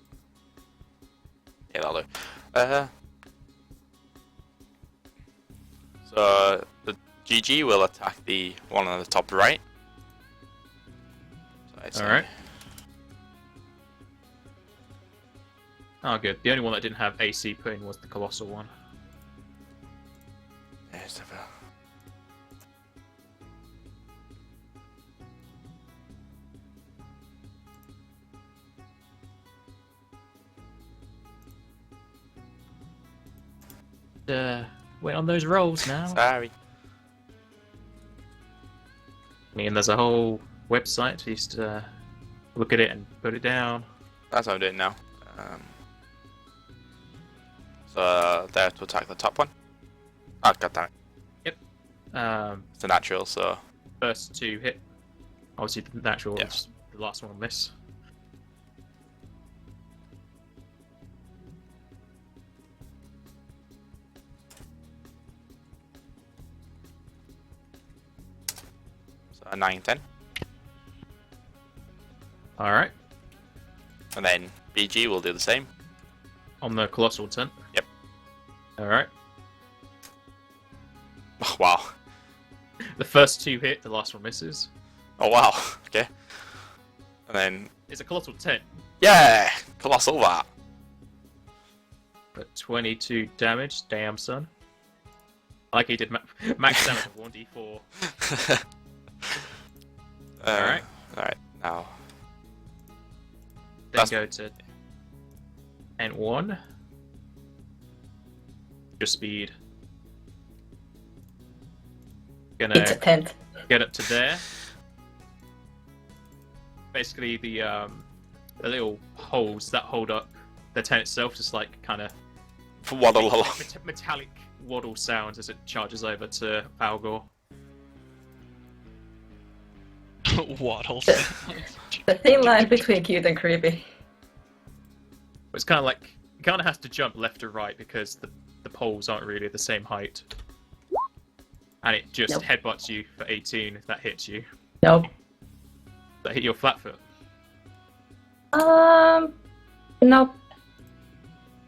Yeah, that'll do. So the GG will attack the one on the top right. So it's Alright. Oh, good. The only one that didn't have AC put in was the Colossal one. There's the Wait on those rolls now. Sorry. I mean, there's a whole website to just look at it and put it down. That's what I'm doing now. So there to attack the top one. Oh, god damn it. It's a natural, so First 2 hit. Obviously, the natural Yeah. is the last one on this. a 9, 10. Alright. And then BG will do the same. On the Colossal tent. Yep. Alright. Oh, wow. The first 2 hit, the last one misses. Oh wow. Okay. And then It's a Colossal tent, yeah, colossal that. but 22 damage. Damn, son. Like he did max damage of 1d4. Alright. Alright. Now Then go to N1. Your speed. It's a Gonna tent. get up to there. Basically, the little holes that hold up the tent itself just like kind of waddle along. metallic waddle sounds as it charges over to Falgor. Waddles. The thin line between cute and creepy. It's kind of like it kind of has to jump left or right because the poles aren't really the same height, and it just Nope. headbutts you for 18 if that hits you. Nope. That hit your flat foot. Nope.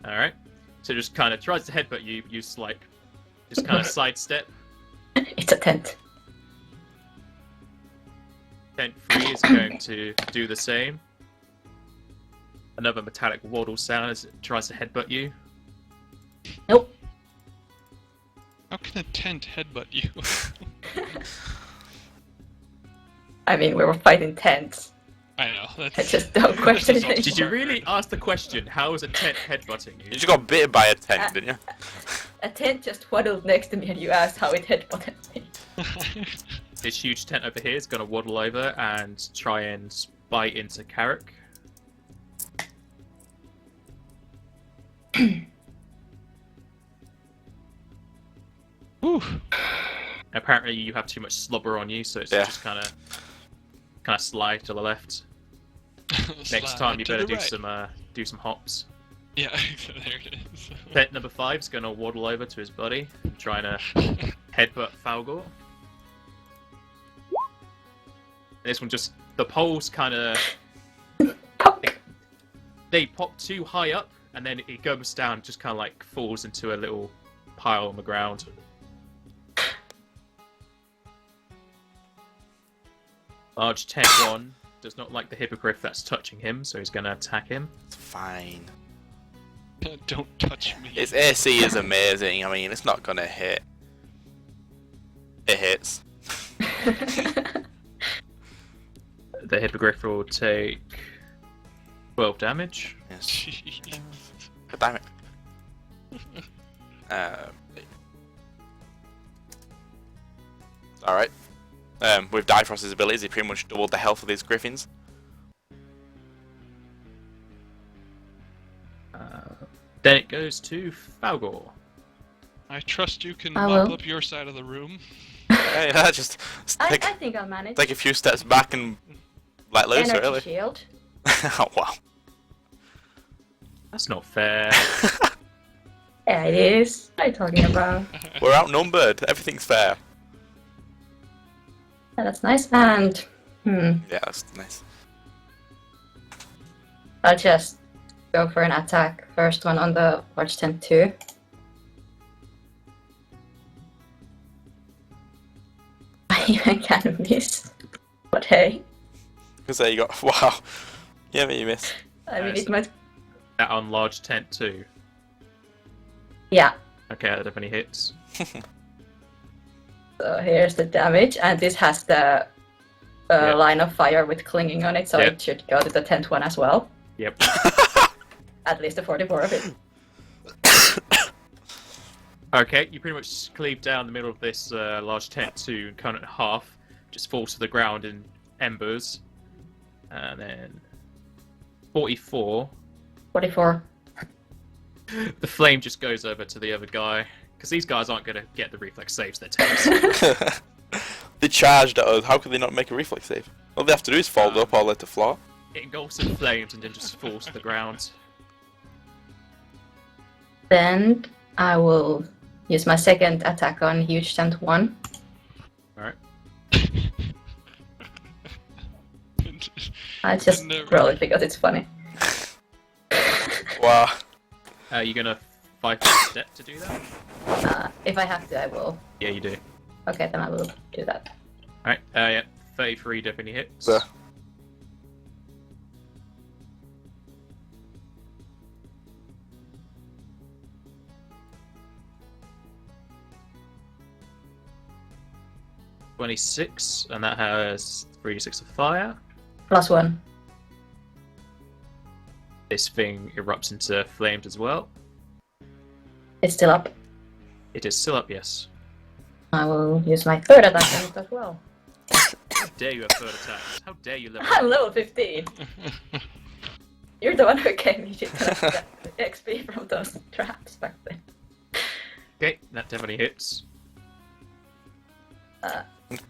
All right. So it just kind of tries to headbutt you. You just kind of sidestep. It's a tent. Tent 3 is going to do the same. Another metallic waddle sound as it tries to headbutt you. Nope. How can a tent headbutt you? I mean, we were fighting tents. I know. I That's just don't question it That's anymore. Did you really ask the question? How is a tent headbutting You you? just got bitten by a tent, didn't you? A tent just waddled next to me and you asked how it headbutted me. This huge tent over here is going to waddle over and try and bite into Carrick. Whew. Apparently, you have too much slobber on you, so it's Yeah. just kind of slide to the left. Next Slide time, you to better the do right. some do some hops. Yeah, there it is. Pet number 5's gonna waddle over to his buddy, trying to headbutt Falgor. This one just, the poles kind of, they pop too high up, and then it goes down, just kind of like falls into a little pile on the ground. Large Tent 1 does not like the hippogriff that's touching him, so he's gonna attack him. It's fine. Don't touch me. Its AC is amazing. I mean, it's not gonna hit. It hits. The hippogriff will take 12 damage. Yes. Jeez. God damn it. Alright. With Difrost's abilities, he pretty much doubled the health of these griffins. Then it goes to Falgor. I trust you can I mop will. up your side of the room. Hey, just I take, think I'll manage. take a few steps back and let loose, Energy really. shield. Oh, wow. That's not fair. Yeah, it is. What are you talking about? We're outnumbered. Everything's fair. Yeah, that's nice. And Yeah, that's nice. I'll just go for an attack. First one on the large tent 2. I even can miss. But hey, Because there you go. Wow. Yeah, but you miss. I mean Nice. it might. That on Large Tent 2. Yeah. Okay, that definitely hits. So here's the damage, and this has the Yeah. line of fire with clinging on it, so Yeah. it should go to the tent 1 as well. Yep. At least the 44 of it. Okay, you pretty much cleave down the middle of this Large Tent 2 and cut it in half. Just falls to the ground in embers. And then 44. 44. The flame just goes over to the other guy. Because these guys aren't going to get the reflex saves they're taking. They charged at us. How could they not make a reflex save? All they have to do is fold up or let the floor. It engulfs in flames and then just falls to the ground. Then I will use my second attack on huge tent 1. Alright. I just Never. roll it because it's funny. Wow. You're going to fight a step to do that? If I have to, I will. Yeah, you do. Okay, then I will do that. Alright, yeah. 33 definitely hits. So, 26, and that has 3d6 of fire. +1. This thing erupts into flames as well. It's still up. It is still up, yes. I will use my third attack on it as well. How dare you have third attacks? How dare you level I'm up? level 15. You're the one who gave me shit ton of XP from those traps back then. Okay, that definitely hits.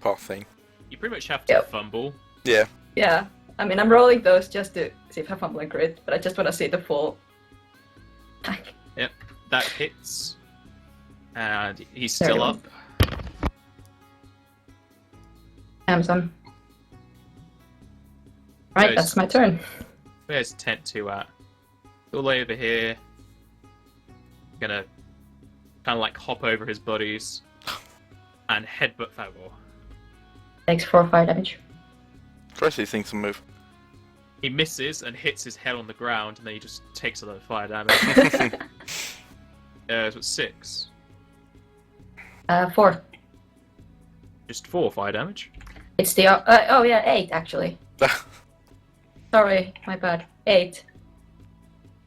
poor thing. You pretty much have to Yep. fumble. Yeah. Yeah, I mean, I'm rolling those just to see if I fumble and crit, but I just want to see the full attack. Yep, that hits. And he's still Very well. up. Amazon. Right, Nice. that's my turn. Where's tent 2 at? All the way over here. Gonna kind of like hop over his buddies and headbutt Fagor. Takes 4 fire damage. Of course these things will move. He misses and hits his head on the ground, and then he just takes a lot of fire damage. So it's 6. 4. Just 4 fire damage. It's the oh yeah, 8 actually. Sorry, my bad. 8.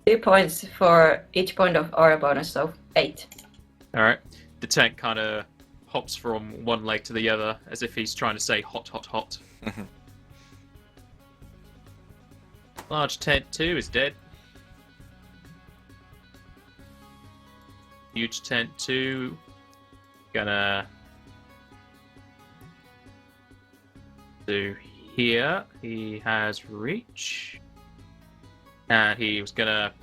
2 points for each point of aura bonus, so 8. Alright. The tent kind of hops from one leg to the other as if he's trying to say hot, hot, hot. Large tent 2 is dead. Huge tent 2. Gonna do here. He has reach. And he was gonna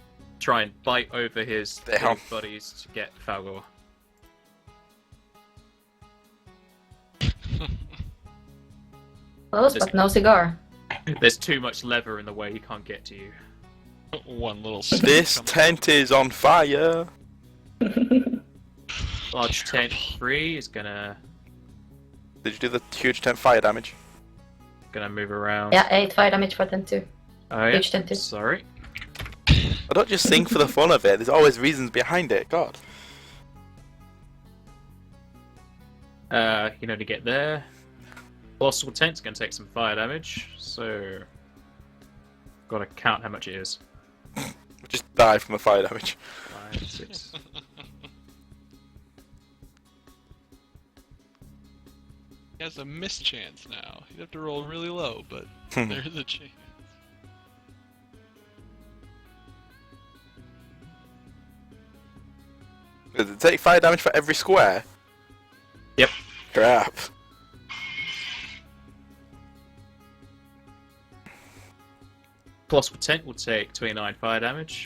try and bite over his Damn. buddies to get Falgor. Close, Just- but no cigar. There's too much leather in the way, he can't get to you. One little. This stick tent is on fire. Large tent 3 is gonna Did you do the huge tent fire damage? move around. Yeah, 8 fire damage for them too. Oh yeah. Huge tent 2. Sorry. I don't just sing for the fun of it. There's always reasons behind it. God. You can only get there. Colossal tent's gonna take some fire damage, so gotta count how much it is. Just die from the fire damage. 5, 6. He has a mischance now. He'd have to roll really low, but Hmm. there's a chance. Does it take fire damage for every square? Yep. Crap. Colossal tent will take 29 fire damage.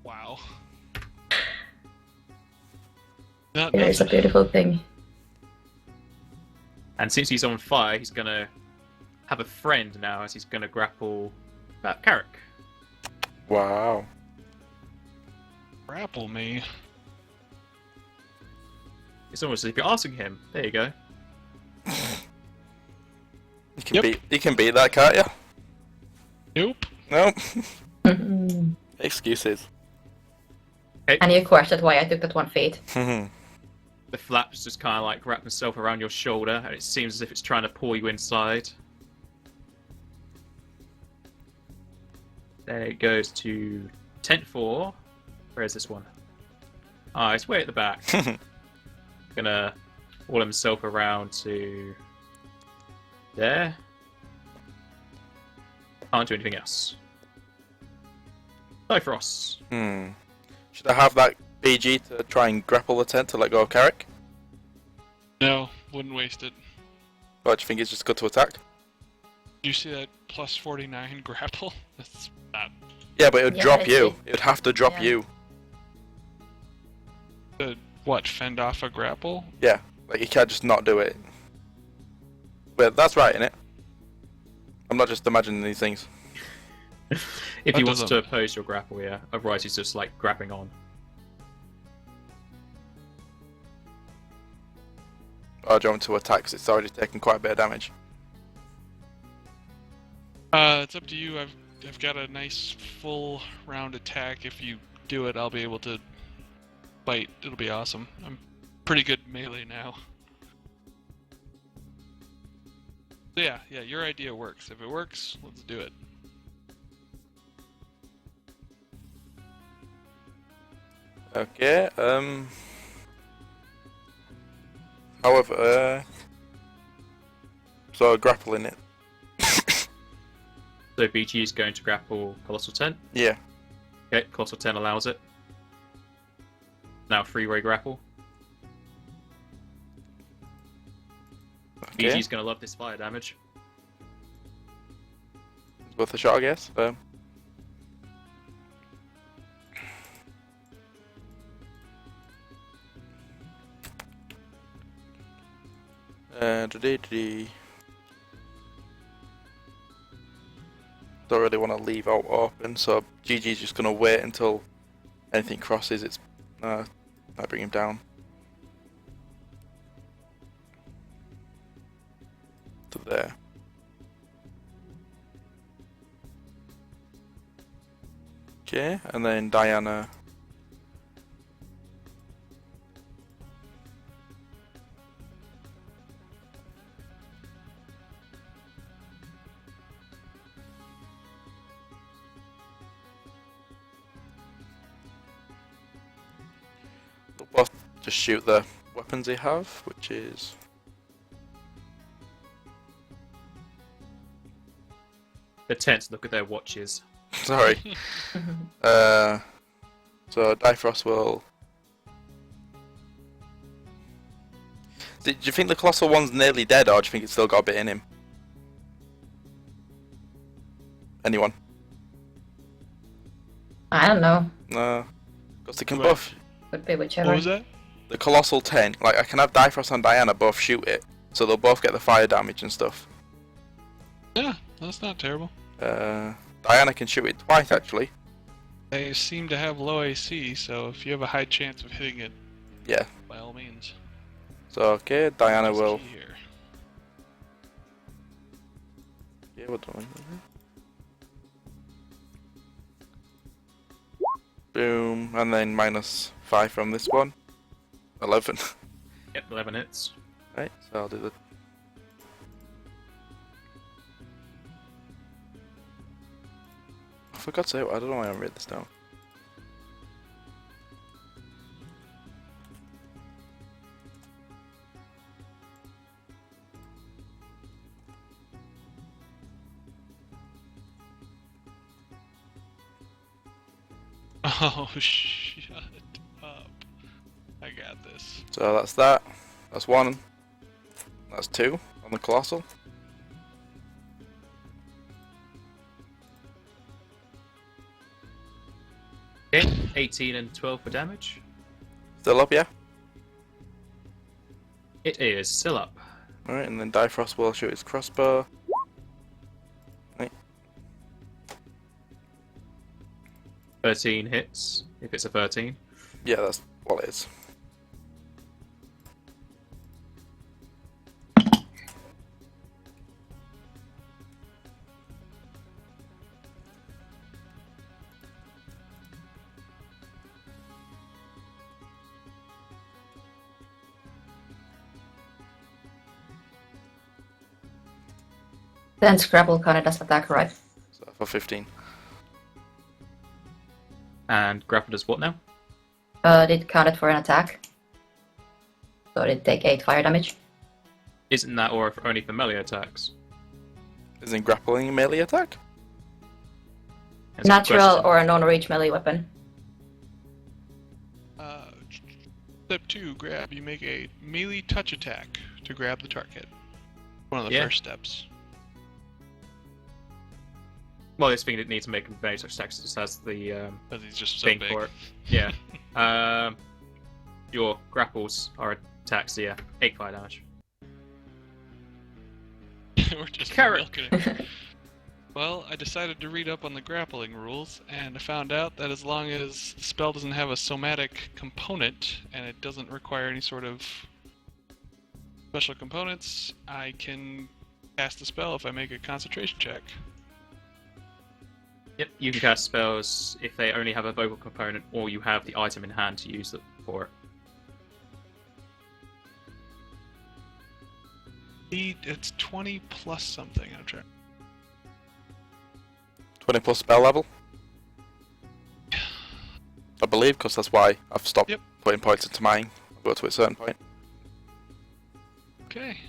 Wow. Not It is a nothing. beautiful thing. And since he's on fire, he's gonna have a friend now as he's gonna grapple Carrick. Wow. Grapple me. It's almost as if you're asking him. There you go. You can beat that, can't you? Nope. Nope. Mhm. Excuses. And you questioned why I took that 1 feet. The flaps just kind of like wrap themselves around your shoulder, and it seems as if it's trying to pull you inside. Then it goes to tent 4. Where's this one? Ah, it's way at the back. Gonna wall himself around to there. Can't do anything else. Bifrost. Should I have that PG to try and grapple the tent to let go of Carrick? No, wouldn't waste it. Or do you think it's just good to attack? Did you see that plus 49 grapple? That's not Yeah, but it would Yeah, drop it's you. it. It would have to drop Yeah. you. the what? Fend off a grapple? Yeah, like you can't just not do it. But that's right, innit? I'm not just imagining these things. If he That wants to doesn't- oppose your grapple, yeah. Otherwise, he's just like grappling on. Or do you want me to attack because it's already taken quite a bit of damage? It's up to you. I've got a nice full round attack. If you do it, I'll be able to bite. It'll be awesome. I'm pretty good melee now. So yeah, your idea works. If it works, let's do it. Okay, however, so grappling it. So BG is going to grapple Colossal Tent. Yeah. Okay, Colossal Tent allows it. Now freeway grapple. Okay. BG's going to love this fire damage. It's worth a shot, I guess. Don't really want to leave out open, so GG's just gonna wait until anything crosses. It's might bring him down to there. Okay, and then Diana. They'll both just shoot the weapons they have, which is The tents look at their watches. sorry. So Difrost will. Do you think the colossal one's nearly dead, or do you think it's still got a bit in him? Anyone? I don't know. No. Because they can Wait. both. Could be whichever. What was that? The Colossal 10, like I can have Difrost and Diana both shoot it, so they'll both get the fire damage and stuff. Yeah, that's not terrible. Diana can shoot it twice actually. They seem to have low AC, so if you have a high chance of hitting it, Yeah. by all means. So okay, Diana That's will. key here. Yeah, we're done. Boom, and then -5 from this one. 11. Yep, 11 hits. Right, so I'll do the. I forgot to say, I don't know why I wrote this down. Oh, shut up. I got this. So that's that. That's 1. That's 2 on the Colossal. Okay, 18 and 12 for damage. Still up, yeah? It is still up. Alright, and then Difrost will shoot his crossbow. Right. 13 hits, if it's a 13. Yeah, that's what it is. Then Scrabble kind of does attack, right? So for 15. And Grapple does what now? Did count it for an attack. So did take 8 fire damage. Isn't that or only for melee attacks? Isn't grappling a melee attack? That's a good Natural question. or a non-reach melee weapon. Step 2, grab. You make a melee touch attack to grab the target. One of the Yeah. first steps. Well, this thing that needs to make melee touch attacks just has the Because he's just so thing big. for it. Yeah. Your grapples are attacks, so yeah. 8 fire damage. We're just Carrot. milking it. Well, I decided to read up on the grappling rules, and I found out that as long as the spell doesn't have a somatic component, and it doesn't require any sort of special components, I can cast the spell if I make a concentration check. Yep, you can cast spells if they only have a vocal component or you have the item in hand to use it for it. It's 20 plus something. I'm trying. 20 plus spell level. I believe, because that's why I've stopped Yep. putting points into mine. I'll go to a certain point. Okay.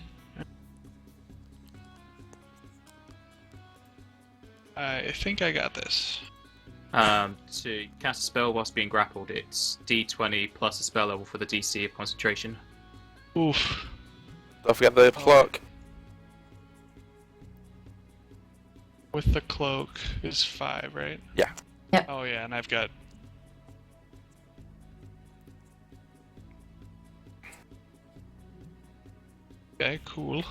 I think I got this. To cast a spell whilst being grappled, it's D20 plus a spell level for the DC of concentration. Oof. Don't forget the cloak. With the cloak is 5, right? Yeah. Yep. Oh yeah, and I've got. Okay, cool.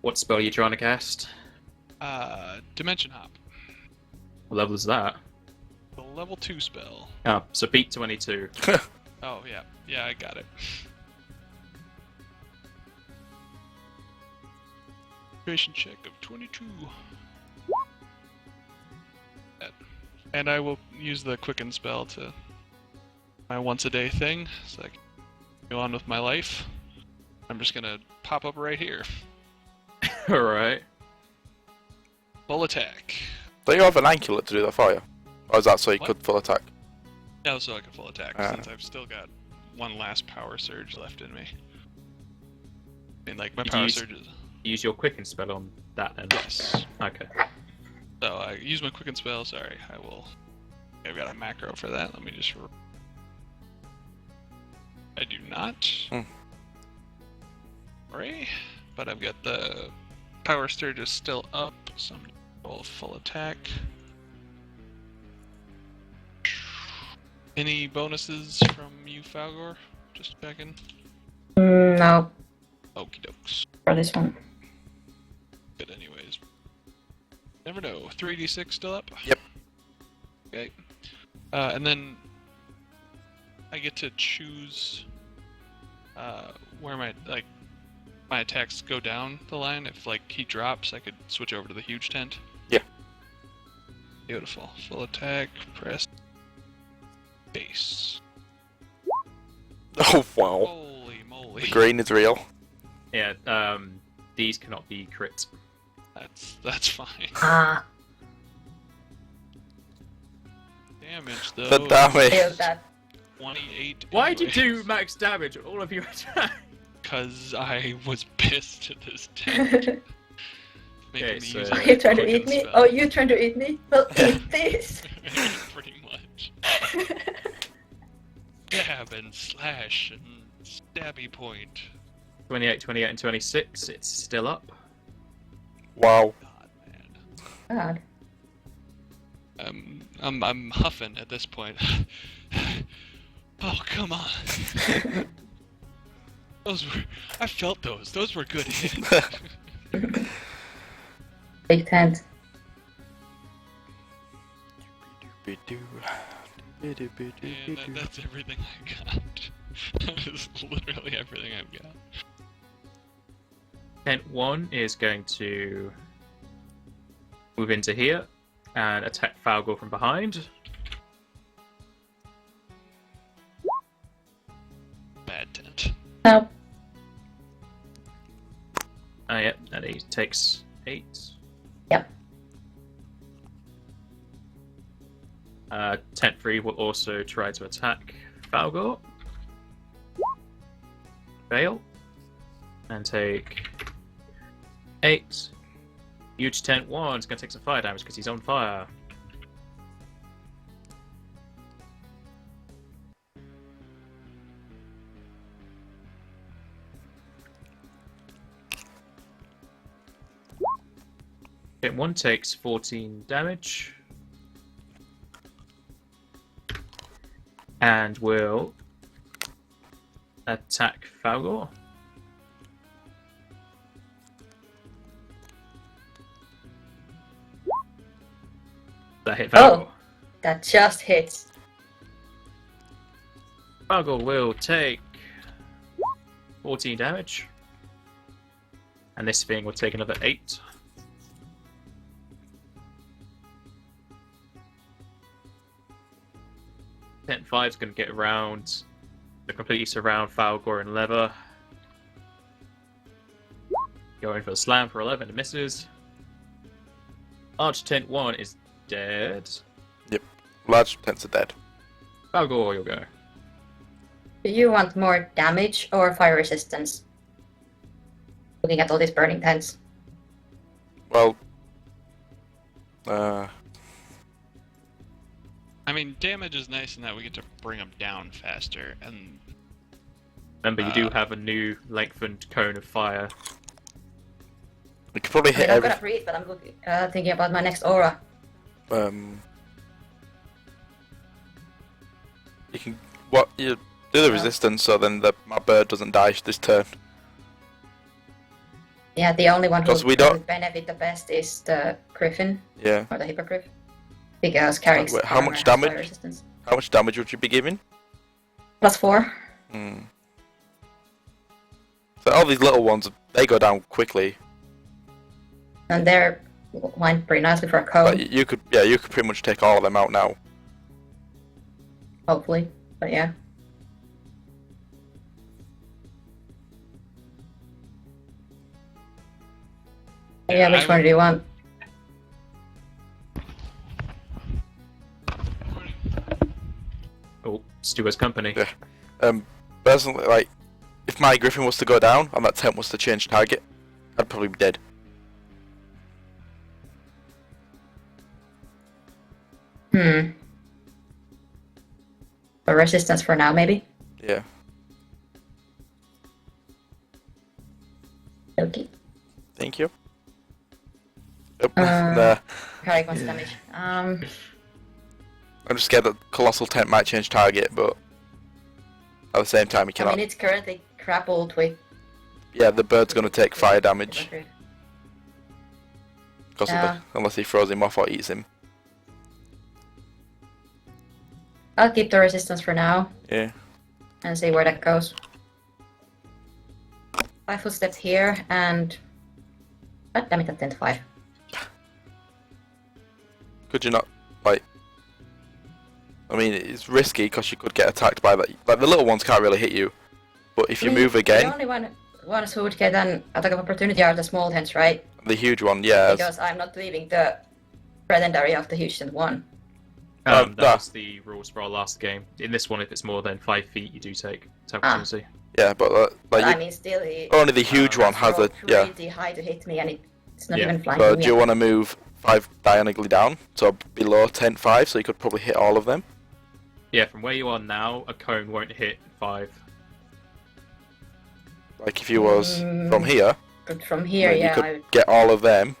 What spell are you trying to cast? Dimension Hop. What level is that? The level 2 spell. Oh, so beat 22. Oh yeah, yeah, I got it. Concentration check of 22. And I will use the quicken spell to my once a day thing, so I can go on with my life. I'm just gonna pop up right here. Alright. Full attack. Do you have an anklet to do that for you? Or is that so you What? could full attack? Yeah, so I can full attack, Ah. since I've still got one last power surge left in me. I mean, like, my Did you power use- surge is... Use your quicken spell on that then. Yes. Okay. So I use my quicken spell, sorry, I will... I've got a macro for that, let me just... I do not. Hmm. Sorry, but I've got the power surge is still up, so I'm gonna roll full attack. Any bonuses from you, Falgor? Just checking. No, Okie dokes. for this one. Good, anyways. Never know. 3d6 still up? Yep. Okay. And then I get to choose where my attacks go down the line. If like he drops, I could switch over to the huge tent. Yeah. Beautiful. Full attack, press base. Oh wow. Holy moly. The green is real. Yeah, these cannot be crit. That's fine. Ah, Damage though. The damage. feel that. 28. Why'd you do max damage on all of your attacks? Because I was pissed at this tent. Making Okay, me so- use Are a you trying to token eat me? spell. Oh, you trying to eat me? Well, eat this. Pretty much. Stab and slash and stabby point. 28, 28, and 26. It's still up. Wow. God, man. God. I'm huffing at this point. Oh, come on. I felt those. Those were good hits. Big tent. And that's everything I got. That is literally everything I've got. Tent 1 is going to move into here and attack Falgor from behind. Bad tent. No. Yep, and he takes 8. Yep. Tent 3 will also try to attack Falgor. Fail. And take 8. Huge Tent 1 is going to take some fire damage because he's on fire. Tent 1 takes 14 damage. And will attack Falgor. That hit Falgor. Oh. That just hits. Falgor will take 14 damage. And this thing will take another 8. Tent 5 is going to get around to completely surround Falgor and Leather. Going for the slam for 11 and misses. Arch Tent 1 is dead. Large tents are dead. Falgor, you'll go. Do you want more damage or fire resistance? Looking at all these burning tents. Well, I mean, damage is nice in that we get to bring them down faster, and Remember, you do have a new lengthened cone of fire. we could probably I hit mean, I'm every. gonna breathe, but I'm looking, thinking about my next aura. You can you do the Yeah. resistance, so then my bird doesn't die this turn. Yeah, the only one who 'Cause we don't- would benefit the best is the griffin Yeah. or the hippogriff, because carrying Wait, how armor much has damage? fire resistance. How much damage would you be giving? +4. Hmm. So all these little ones, they go down quickly. And they're lined pretty nicely for a cone, But you could pretty much take all of them out now. hopefully. But yeah. Yeah, which one do you want? Oh, Stuart's company. Yeah. Personally, like, if my griffin was to go down and that tent was to change target, I'd probably be dead. The resistance for now, maybe? Yeah. Okay. Thank you. Yep. Uh, Nah. Carrying 1 damage. I'm just scared that Colossal Tent might change target, but at the same time, he I cannot. mean, it's currently grappled with. Yeah, the bird's gonna take fire damage because of Yeah. unless he throws him off or eats him. I'll keep the resistance for now Yeah. and see where that goes. 5 footsteps here and. God damn it, I'm 10 to 5. Could you not, like... I mean, it's risky because you could get attacked by that. Like, the little ones can't really hit you. But if you move The again, only ones who would get an attack of opportunity are the small tents, right? the huge one, yeah. Because I'm not leaving the threatened area of the huge tent 1. That no. was the rules for our last game. In this one, if it's more than 5 feet, you do take opportunity. Yeah, but But like, I mean, still, he only the huge one has a... Yeah. pretty high to hit me, and it's not Yeah. even flying. So me do you yet. want to move 5 diagonally down? So below tent 5, so you could probably hit all of them? Yeah, from where you are now, a cone won't hit 5. Like if you was from here, But from here, then yeah, you could get all of them.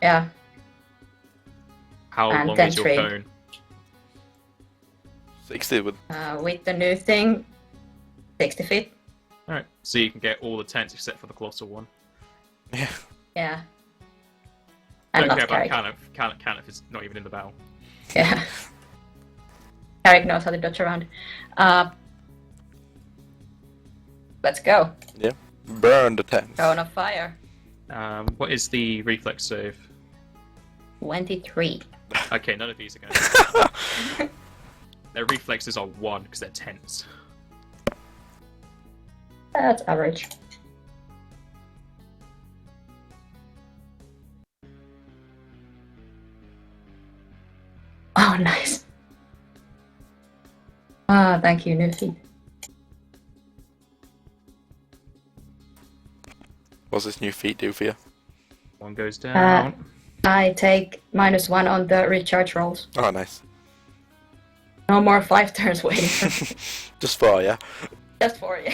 yeah. How And long then is your 3. cone? 60 with... With the new thing, 60 feet. Alright, so you can get all the tents except for the colossal one. Yeah. Yeah. And Don't care not about Carrick. Canif is not even in the battle. Yeah. Carrick knows how to dodge around. Let's go. Burn the tent. Cone of fire. What is the reflex save? 23. Okay, none of these are going to. Their reflexes are 1 because they're tents. That's average. Oh, nice. Ah, thank you, new feet. What's this new feat do for you? 1 goes down. I take -1 on the recharge rolls. Oh, nice. No more 5 turns waiting for me. Just 4, yeah? Just for you.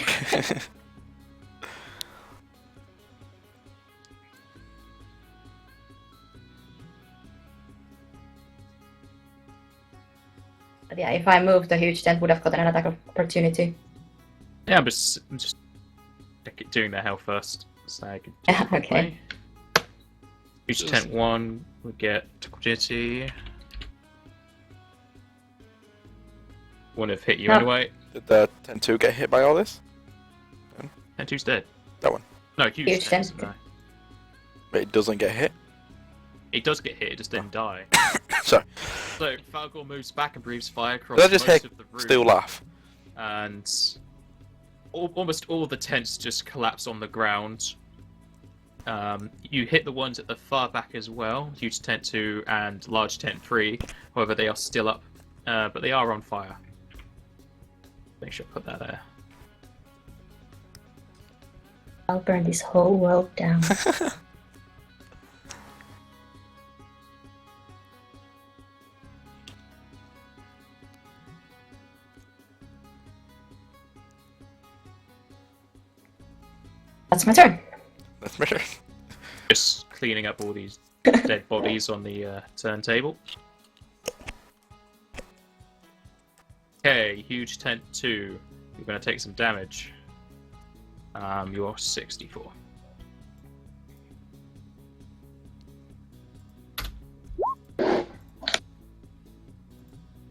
But yeah, if I moved, the huge tent would have gotten an attack of opportunity. Yeah, I'm just doing their health first. So I could do it Okay. quickly. Each tent 1 would get opportunity. Wouldn't have hit you No. anyway. Did the tent 2 get hit by all this? Tent 2's dead. That one. No, huge, Huge tent. tent. No. But it doesn't get hit? It does get hit, it just didn't die. Sorry. So Falgor moves back and breathes fire across Did I just most hear of the room. Still laugh? And almost all the tents just collapse on the ground. You hit the ones at the far back as well, huge tent 2 and large tent 3. However, they are still up, but they are on fire. Make sure I put that there. I'll burn this whole world down. That's my turn. That's better. Just cleaning up all these dead bodies on the turntable. Okay, huge tent 2. You're going to take some damage. You're 64.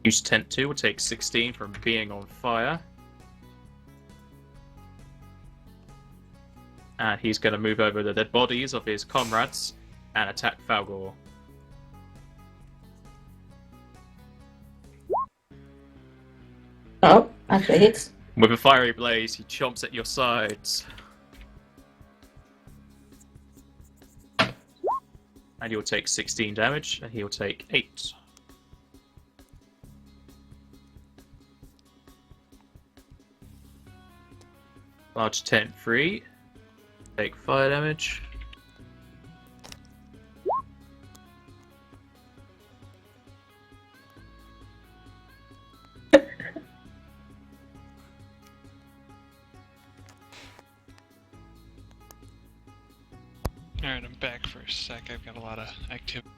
Huge tent 2 will take 16 from being on fire. And he's going to move over the dead bodies of his comrades and attack Falgor. Oh, actually hits. With a fiery blaze, he chomps at your sides. And you'll take 16 damage, and he'll take 8. Large tent 3. Take 5 damage. Alright, I'm back for a sec. I've got a lot of activity.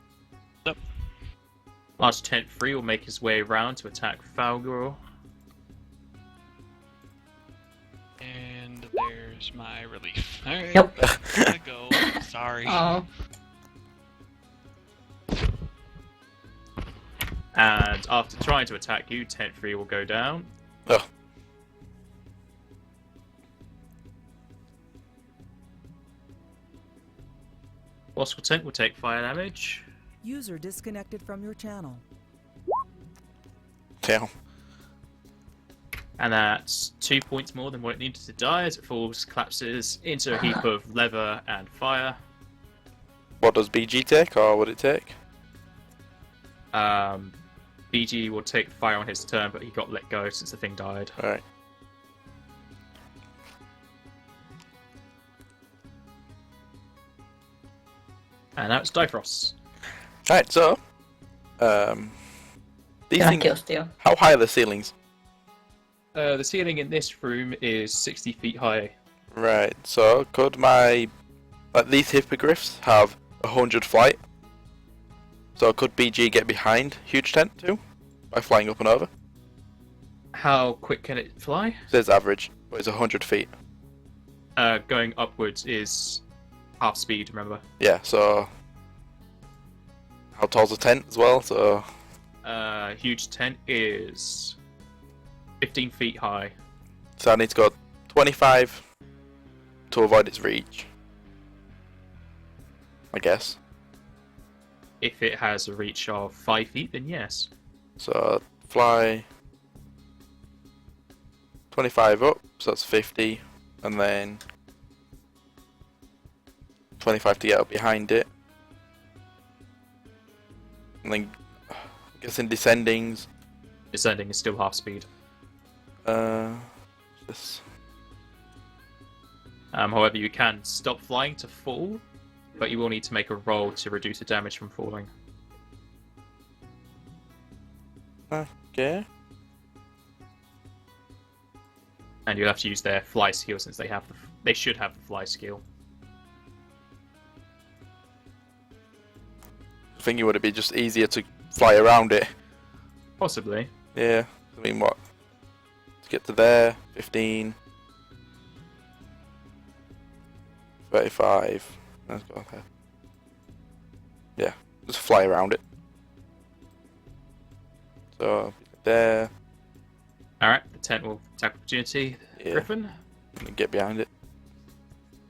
Up. Large tent 3 will make his way around to attack Falgor. And there's my relief. Alright. Yep. Gotta go. Sorry. Oh. And after trying to attack you, tent 3 will go down. Oh. Waskle tent will take fire damage. User disconnected from your channel. Damn. And that's 2 points more than what it needed to die as it falls, collapses into a heap of leather and fire. What does BG take, or would it take? BG will take fire on his turn, but he got let go since the thing died. Alright. And now it's Difrost. Alright, so... these Yeah, things... kill steal. How high are the ceilings? The ceiling in this room is 60 feet high. Right, so could my... Like, these hippogriffs have 100 flight? So could BG get behind Huge Tent too? By flying up and over? How quick can it fly? It says average, but it's 100 feet. Going upwards is half speed, remember? Yeah, so... How tall's the tent as well? So... Huge tent is 15 feet high. So I need to go 25 to avoid its reach. I guess. If it has a reach of 5 feet, then yes. So fly 25 up, so that's 50, and then 25 to get up behind it. And then I guess in descendings, Descending is still half speed. this However, you can stop flying to fall, but you will need to make a roll to reduce the damage from falling. okay. And you'll have to use their fly skill since they should have the fly skill. I think it would be just easier to fly around it. Possibly. Yeah, I mean what? To get to there, 15, 35. Let's go there. Yeah, just fly around it. So there, Alright, the tent will attack opportunity. Yeah. Griffin. and then get behind it.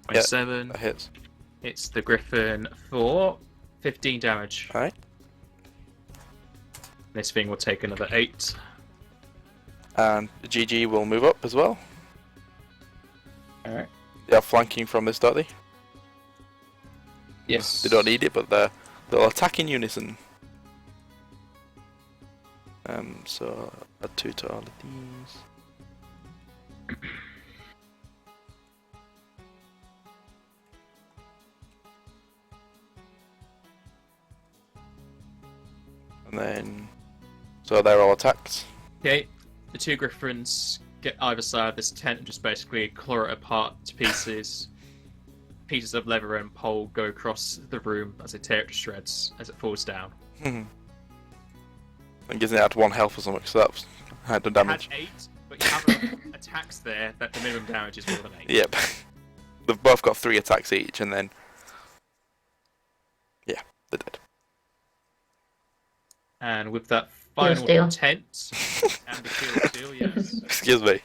27. That hits. It's the Griffin for 15 damage. Alright. This thing will take another 8. And the GG will move up as well. Alright. They are flanking from this, don't they? Yes. They don't need it, but they'll attack in unison. So add 2 to all of these. And then, so they're all attacked. Okay, the 2 Griffins get either side of this tent and just basically claw it apart to pieces. Pieces of leather and pole go across the room as they tear it to shreds as it falls down. And gives it out 1 health or something, so that's had the It had damage. 8, but you have attacks there that the minimum damage is more than 8. Yep. They've both got 3 attacks each, and then yeah, they're dead. And with that final steal. tent and the kill steal, yes, Excuse me.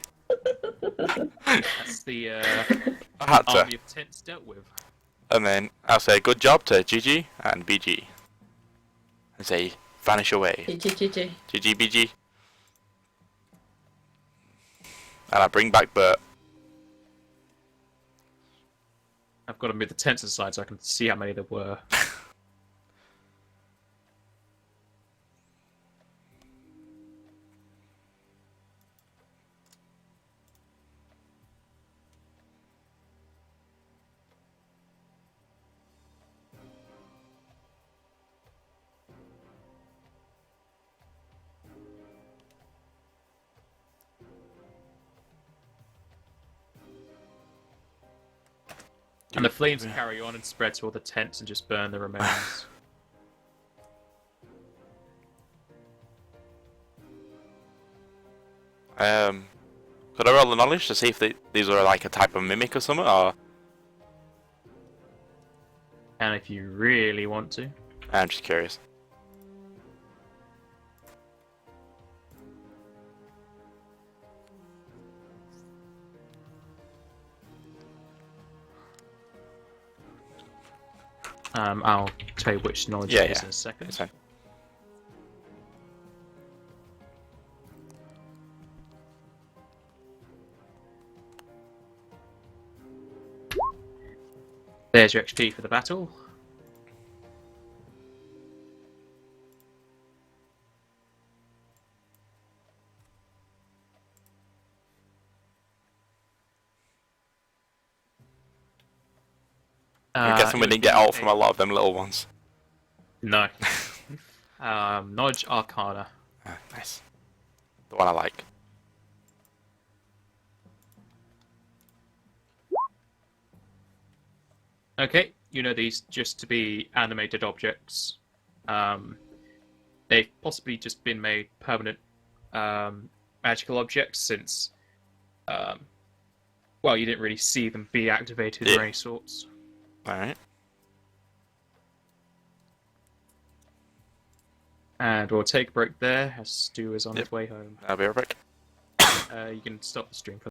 that's the I had to. army of tents dealt with. And then I'll say good job to GG and BG. And say vanish away. GG. GG BG. And I bring back Bert. I've got to move the tents aside so I can see how many there were. And the flames carry on and spread to all the tents and just burn the remains. Could I roll the knowledge to see if these are like a type of mimic or something, or And if you really want to. I'm just curious. I'll tell you which knowledge Yeah, it is yeah. in a second. It's fine. There's your XP for the battle. I'm guessing we it didn't would get be out from a lot of them little ones. No. Knowledge Arcana. Ah, nice. The one I like. Okay, you know these just to be animated objects. They've possibly just been made permanent magical objects since, well, you didn't really see them be activated Yeah. or any sorts. Alright. And we'll take a break there as Stu is on Yep. his way home. I'll be right back. You can stop the stream for